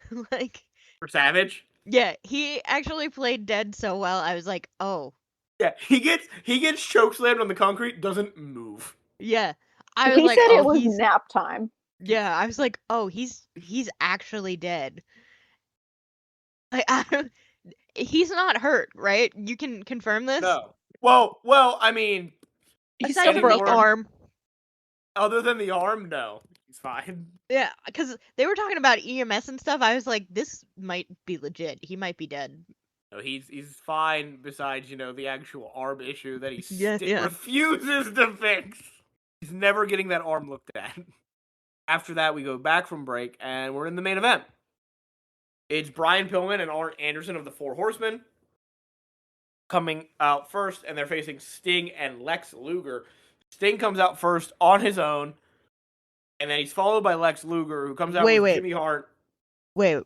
for Savage, Yeah, he actually played dead so well. I was like, "Oh." yeah, he gets chokeslammed on the concrete, doesn't move. Yeah. I was He like, said "Oh, it was he's nap time. Yeah, I was like, "Oh, he's actually dead." He's not hurt, right? You can confirm this? No. Well, I mean, He's Aside still from the broken. arm. other than the arm, no, he's fine. Yeah, because they were talking about EMS and stuff. I was like, this might be legit. He might be dead. No, he's fine. Besides, the actual arm issue that he Yeah. refuses to fix. He's never getting that arm looked at. After that, we go back from break, and we're in the main event. It's Brian Pillman and Arn Anderson of the Four Horsemen coming out first, and they're facing Sting and Lex Luger. Sting comes out first on his own, and then he's followed by Lex Luger, who comes out with Jimmy Hart. Wait.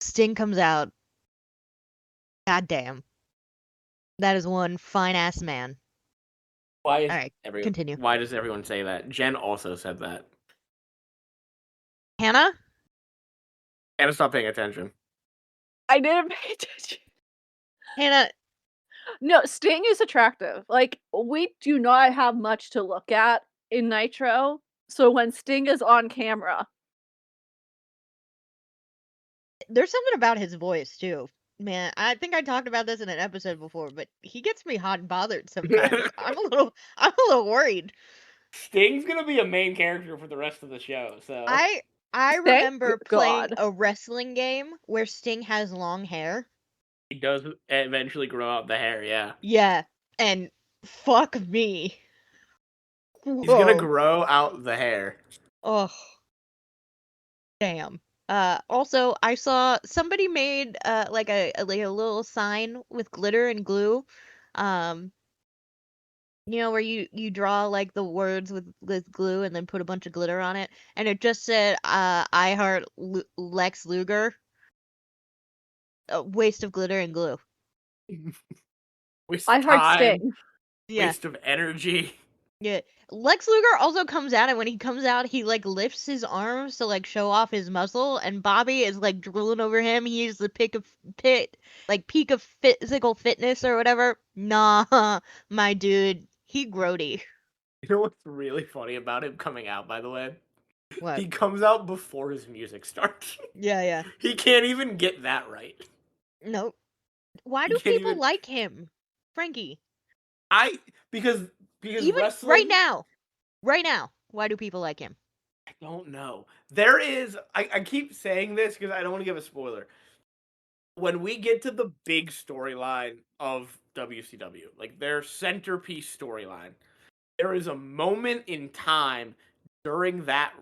Sting comes out. God damn. That is one fine-ass man. Why continue. Why does everyone say that? Jen also said that. Hannah, stop paying attention. I didn't pay attention. Hannah. No, Sting is attractive. We do not have much to look at in Nitro, so when Sting is on camera, There's something about his voice too. Man, I think I talked about this in an episode before, but he gets me hot and bothered sometimes. I'm a little worried. Sting's gonna be a main character for the rest of the show, so I remember playing God. a wrestling game where Sting has long hair. he does eventually grow out the hair, yeah. Yeah, and fuck me. He's gonna grow out the hair. Oh, damn. Also, I saw somebody made like a little sign with glitter and glue. Where you draw the words with glue and then put a bunch of glitter on it, and it just said I heart Lex Luger. A waste of glitter and glue. Waste I of heard time, Sting. Yeah. waste of energy. Yeah. Lex Luger also comes out, and when he comes out, he lifts his arms to show off his muscle, and Bobby is drooling over him. He's the peak of physical fitness or whatever. Nah, my dude, he grody. You know what's really funny about him coming out, by the way? What? He comes out before his music starts. Yeah. He can't even get that right. Nope. Why He do can't people even- like him, Frankie? Because Even wrestling right now, why do people like him? I don't know. There is I keep saying this because I don't want to give a spoiler. When we get to the big storyline of WCW, their centerpiece storyline, there is a moment in time during that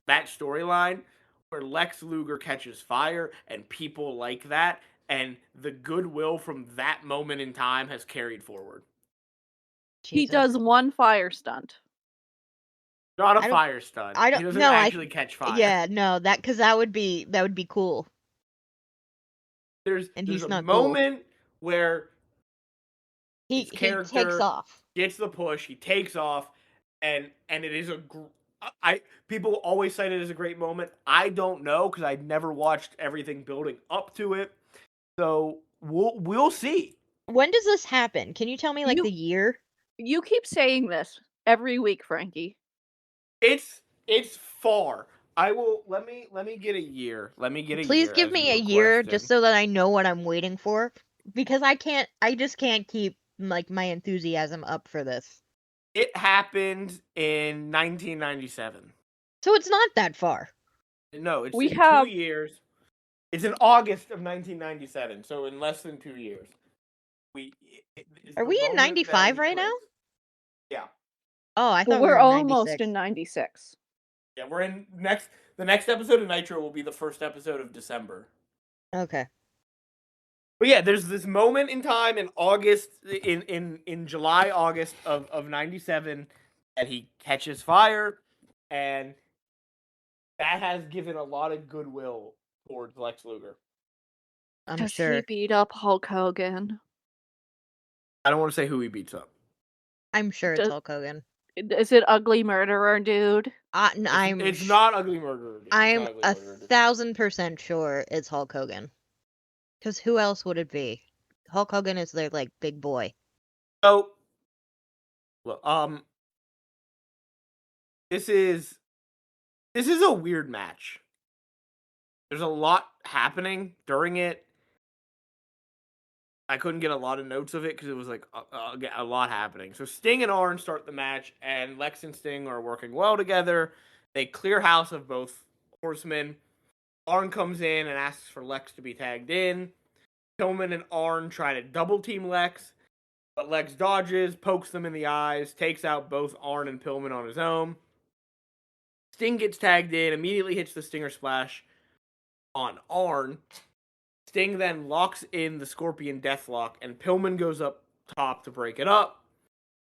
storyline where Lex Luger catches fire and people like that, and the goodwill from that moment in time has carried forward. He Jesus. does one fire stunt. Not a I don't- fire stunt. I don't He doesn't no, actually catch fire. Yeah, no, because that would be cool. There's And there's he's a not cool. moment where He his character takes off. gets the push, he takes off, and it is people always cite it as a great moment. I don't know because I've never watched everything building up to it, so we'll see. When does this happen? Can you tell me like You- the year? You keep saying this every week, Frankie. It's far. I will let me get a year. Let me get a Please year. give as me you a year requested. just so that I know what I'm waiting for, because I just can't keep like my enthusiasm up for this. It happened in 1997. So it's not that far. No, it's We in have 2 years. It's in August of 1997, so in less than 2 years. It's Are the we in moment that 95 he right now? breaks. Yeah. Oh, I but thought we we're were in almost 96. in 96. Yeah, we're in the next episode of Nitro will be the first episode of December. Okay. But yeah, there's this moment in time in August in July, August of 97 that he catches fire, and that has given a lot of goodwill towards Lex Luger. I'm Does sure. he beat up Hulk Hogan? I don't want to say who he beats up. I'm sure it's Does- Hulk Hogan. Is it Ugly Murderer, dude? It's not Ugly Murderer. Dude. I'm It's not Ugly a Murderer, dude. 1000% sure it's Hulk Hogan. Because who else would it be? Hulk Hogan is their like big boy. So, well, this is a weird match. There's a lot happening during it. I couldn't get a lot of notes of it because it was like a lot happening. So Sting and Arn start the match, and Lex and Sting are working well together. They clear house of both horsemen. Arn comes in and asks for Lex to be tagged in. Pillman and Arn try to double team Lex, but Lex dodges, pokes them in the eyes, takes out both Arn and Pillman on his own. Sting gets tagged in, immediately hits the Stinger Splash on Arn. Sting then locks in the Scorpion Deathlock, and Pillman goes up top to break it up.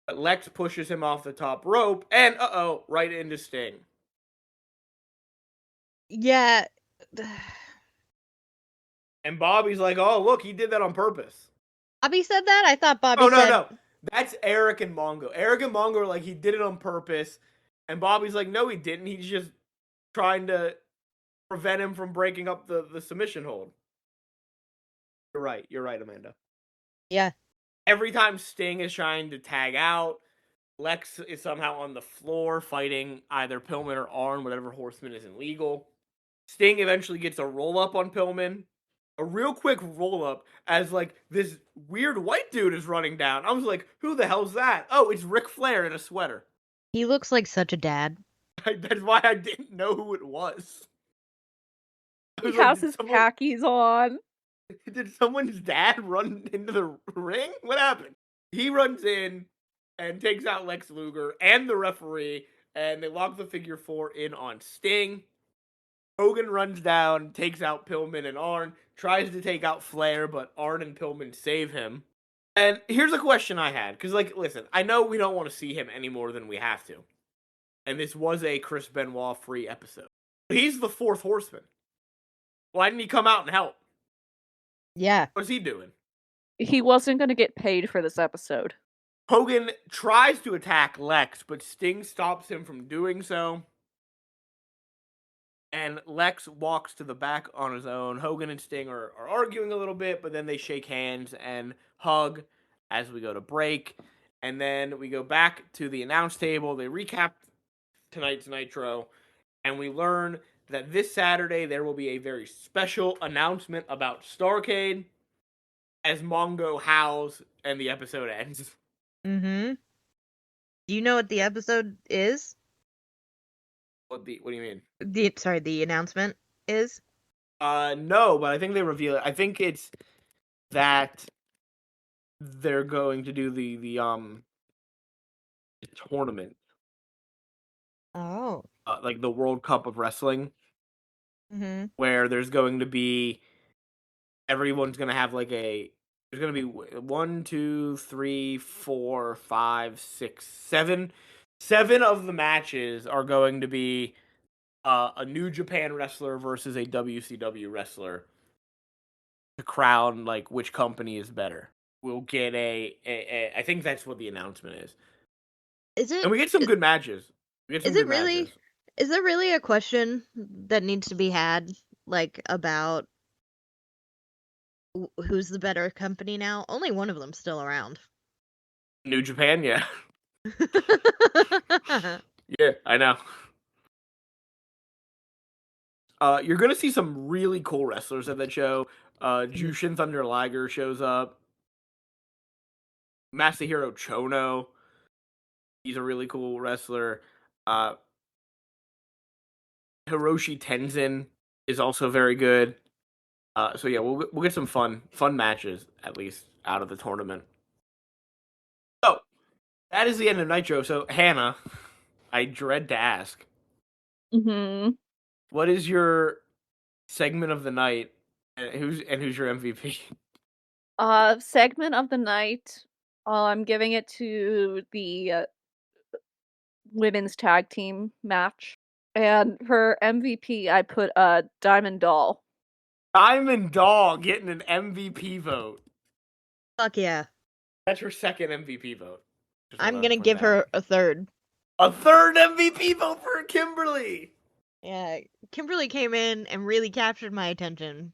But Lex pushes him off the top rope, and right into Sting. Yeah. And Bobby's like, oh, look, he did that on purpose. Bobby said that? I thought Bobby Oh, said... no. That's Eric and Mongo. Eric and Mongo are like, he did it on purpose. And Bobby's like, no, he didn't. He's just trying to prevent him from breaking up the submission hold. You're right, Amanda. Yeah. Every time Sting is trying to tag out, Lex is somehow on the floor fighting either Pillman or Arn, whatever horseman isn't legal. Sting eventually gets a roll up on Pillman. A real quick roll up as like this weird white dude is running down. I was like, who the hell's that? Oh, it's Ric Flair in a sweater. He looks like such a dad. That's why I didn't know who it was. He has his khakis on. Did someone's dad run into the ring? What happened? He runs in and takes out Lex Luger and the referee, and they lock the figure 4 in on Sting. Hogan runs down, takes out Pillman and Arn, tries to take out Flair, but Arn and Pillman save him. And here's a question I had, because, like, listen, I know we don't want to see him any more than we have to. And this was a Chris Benoit free episode. But he's the 4th horseman. Why didn't he come out and help? Yeah. What's he doing? He wasn't going to get paid for this episode. Hogan tries to attack Lex, but Sting stops him from doing so. And Lex walks to the back on his own. Hogan and Sting are arguing a little bit, but then they shake hands and hug as we go to break. And then we go back to the announce table. They recap tonight's Nitro. And we learn that this Saturday there will be a very special announcement about Starrcade as Mongo howls and the episode ends. Mm-hmm. Do you know what the episode is? What do you mean? The announcement is? No, but I think they reveal it. I think it's that they're going to do the tournament. Oh. Like the World Cup of Wrestling. Mm-hmm. where there's going to be everyone's going to have like there's going to be 1, 2, 3, 4, 5, 6, 7. 7 of the matches are going to be a New Japan wrestler versus a WCW wrestler to crown like which company is better. We'll get I think that's what the announcement is. Is it? And we get some good matches. We get some Is it good really? matches. Is there really a question that needs to be had, like about who's the better company now? Only one of them's still around. New Japan, yeah. Yeah, I know. You're gonna see some really cool wrestlers at that show. Jushin Thunder Liger shows up. Masahiro Chono, he's a really cool wrestler. Uh, Hiroshi Tenzin is also very good. So yeah, we'll get some fun matches at least out of the tournament. So that is the end of Nitro. So Hannah, I dread to ask, Mm-hmm. what is your segment of the night, and who's your MVP? Segment of the night. I'm giving it to the women's tag team match. And for MVP, I put Diamond Doll. Diamond Doll getting an MVP vote. Fuck yeah. That's her second MVP vote. I'm gonna give her a third. A third MVP vote for Kimberly. Yeah, Kimberly came in and really captured my attention.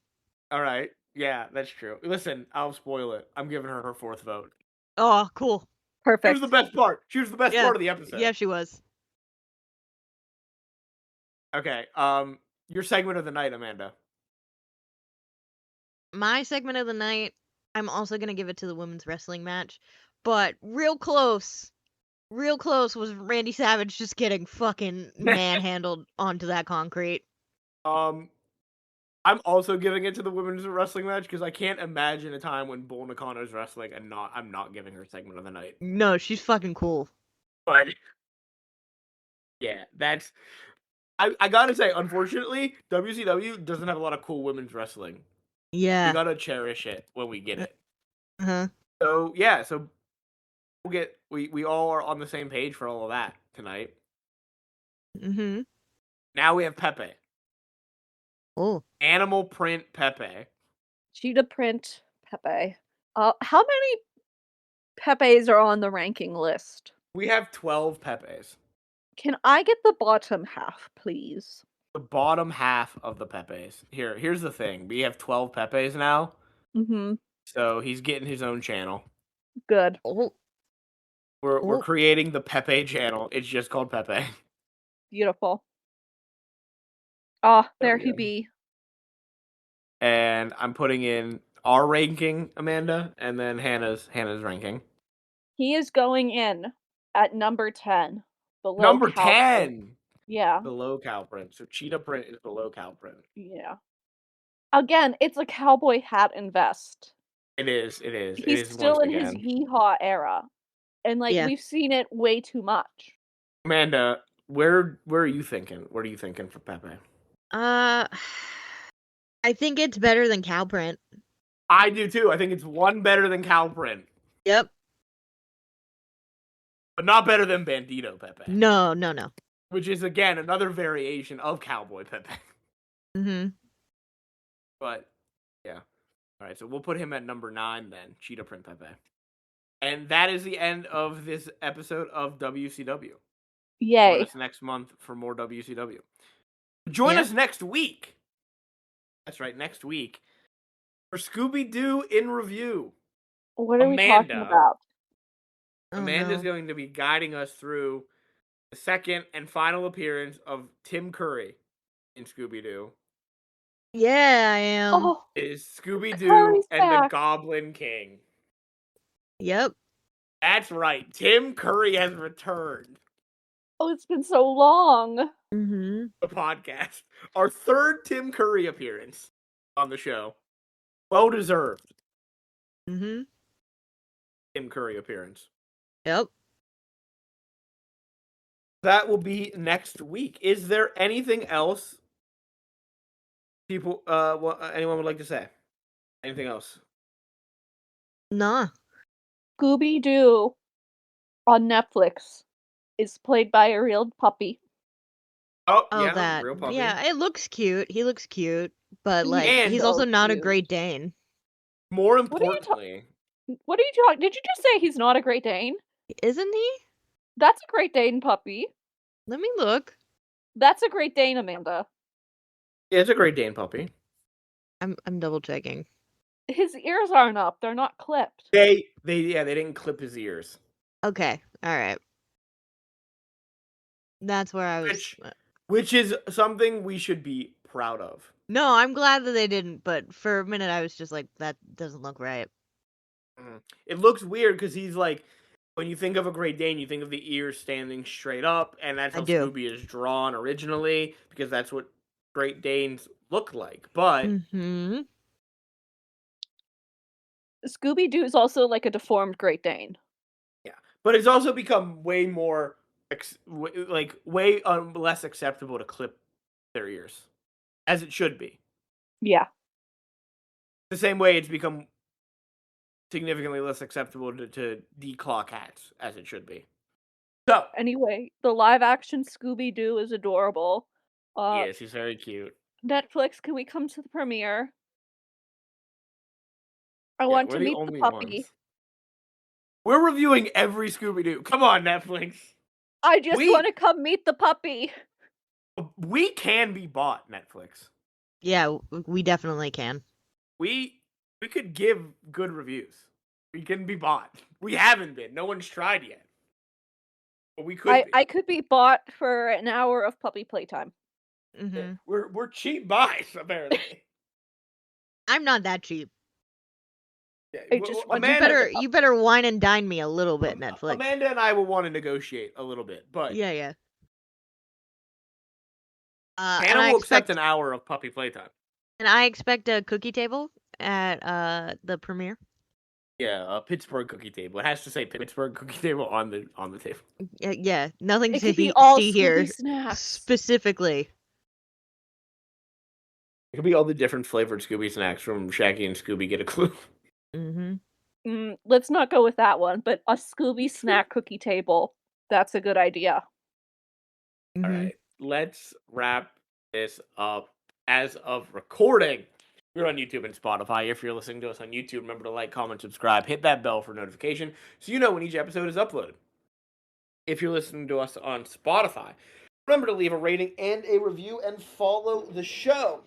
All right. Yeah, that's true. Listen, I'll spoil it. I'm giving her her fourth vote. Oh, cool. She was Perfect. the best part. She was the best part of the episode. Yeah, she was. Okay. Your segment of the night, Amanda. My segment of the night, I'm also gonna give it to the women's wrestling match, but real close was Randy Savage just getting fucking manhandled onto that concrete. I'm also giving it to the women's wrestling match because I can't imagine a time when Bull Nakano's wrestling and I'm not giving her segment of the night. No, she's fucking cool. But yeah, that's I gotta say, unfortunately, WCW doesn't have a lot of cool women's wrestling. Yeah. We gotta cherish it when we get it. Uh-huh. So yeah, so we all are on the same page for all of that tonight. Mm-hmm. Now we have Pepe. Oh. Animal print Pepe. Cheetah print Pepe. How many Pepes are on the ranking list? We have 12 Pepes. Can I get the bottom half, please? The bottom half of the Pepes. Here's the thing. We have 12 Pepes now. Mm-hmm. So he's getting his own channel. Good. Oh. We're creating the Pepe channel. It's just called Pepe. Beautiful. Ah, There there we he go. be. And I'm putting in our ranking, Amanda, and then Hannah's ranking. He is going in at number 10. Below Number Cow Print. 10! Yeah. Below cow print. So cheetah print is below cow print. Yeah. Again, it's a cowboy hat and vest. It is. He's still in his yeehaw era. And Yeah. we've seen it way too much. Amanda, where are you thinking? What are you thinking for Pepe? I think it's better than cow print. I do too. I think it's one better than cow print. Yep. But not better than Bandito Pepe. No. Which is, again, another variation of Cowboy Pepe. Mm-hmm. But, yeah. Alright, so we'll put him at number 9 then. Cheetah Print Pepe. And that is the end of this episode of WCW. Yay. Join us next month for more WCW. Join us next week. That's right, next week. For Scooby-Doo in Review. What are we talking about? Amanda's going to be guiding us through the second and final appearance of Tim Curry in Scooby-Doo. Yeah, I am. Oh, Is Scooby-Doo Curry's and the back. Goblin King. Yep. That's right. Tim Curry has returned. Oh, it's been so long. Mm-hmm. The podcast. Our third Tim Curry appearance on the show. Well deserved. Mm-hmm. Tim Curry appearance. Yep. That will be next week. Is there anything else People, what anyone would like to say? Anything else? Nah. Scooby Doo on Netflix is played by a real puppy. Oh, Oh, yeah, that. real puppy. Yeah, it looks cute. He looks cute, but like And- he's so also not a cute. Great Dane, More What are you importantly, What are you talking? Did you just say he's not a Great Dane? isn't he? That's a Great Dane puppy. Let me look. That's a Great Dane, Amanda. yeah, it's a Great Dane puppy. I'm double checking. His ears aren't up; they're not clipped. They didn't clip his ears, Okay, all right. That's where I was. which is something we should be proud of. No, I'm glad that they didn't. But for a minute, I was just like, that doesn't look right. It looks weird because he's like, when you think of a Great Dane, you think of the ears standing straight up, and that's I how do. Scooby is drawn originally, because that's what Great Danes look like. But Mm-hmm. Scooby Doo is also like a deformed Great Dane. but it's also become way more way less acceptable to clip their ears, as it should be. Yeah. The same way it's become significantly less acceptable to declaw cats, as it should be. So, Anyway, the live action Scooby Doo is adorable. yes, he's very cute. Netflix, can we come to the premiere? I Yeah, want we're to the meet the only puppy. ones. We're reviewing every Scooby Doo. Come on, Netflix. I just We- want to come meet the puppy. We can be bought, Netflix. Yeah, we definitely can. We could give good reviews. We can be bought. We haven't been. No one's tried yet. But we could be. I could be bought for an hour of puppy playtime. Mm-hmm. We're cheap buys, apparently. I'm not that cheap. Yeah, I just want Amanda, You better wine and dine me a little bit, Netflix. Amanda and I will want to negotiate a little bit, but Yeah. And Hannah I will accept expect an hour of puppy playtime. a cookie table at the premiere. Yeah, a Pittsburgh cookie table. It has to say Pittsburgh cookie table on the table. Yeah, nothing It to could be all see here Scooby snacks. specifically. It could be all the different flavored Scooby snacks from Shaggy and Scooby Get a Clue. Mm-hmm. Let's not go with that one, but a Scooby snack cookie table. That's a good idea. Mm-hmm. All right, let's wrap this up as of recording. We're on YouTube and Spotify. If you're listening to us on YouTube, remember to like, comment, subscribe, hit that bell for notification so you know when each episode is uploaded. If you're listening to us on Spotify, remember to leave a rating and a review and follow the show.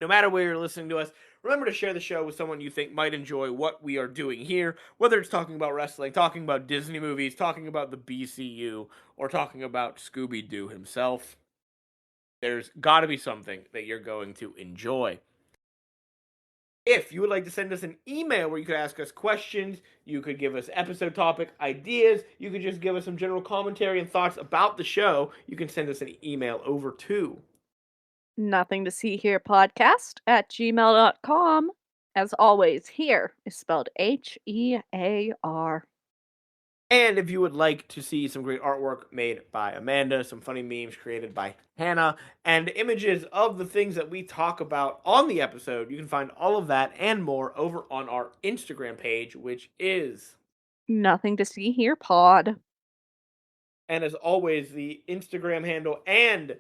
No matter where you're listening to us, remember to share the show with someone you think might enjoy what we are doing here, whether it's talking about wrestling, talking about Disney movies, talking about the BCU, or talking about Scooby-Doo himself. There's got to be something that you're going to enjoy. If you would like to send us an email where you could ask us questions, you could give us episode topic ideas, you could just give us some general commentary and thoughts about the show, you can send us an email over to Nothing to see here podcast at gmail.com. As always, here is spelled Hear. And if you would like to see some great artwork made by Amanda, some funny memes created by Hannah, and images of the things that we talk about on the episode, you can find all of that and more over on our Instagram page, which is, Nothing to see here pod. and as always, the Instagram handle and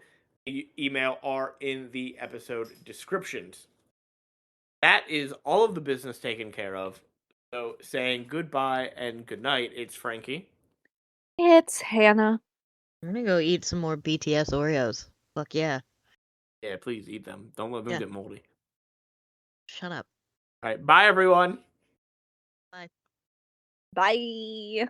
the email are in the episode descriptions. That is all of the business taken care of. So saying goodbye and good night, it's Frankie. It's Hannah. I'm gonna go eat some more BTS Oreos. Fuck yeah. Yeah, please eat them. Don't let them Yeah. get moldy. Shut up. All right, bye everyone. Bye. Bye.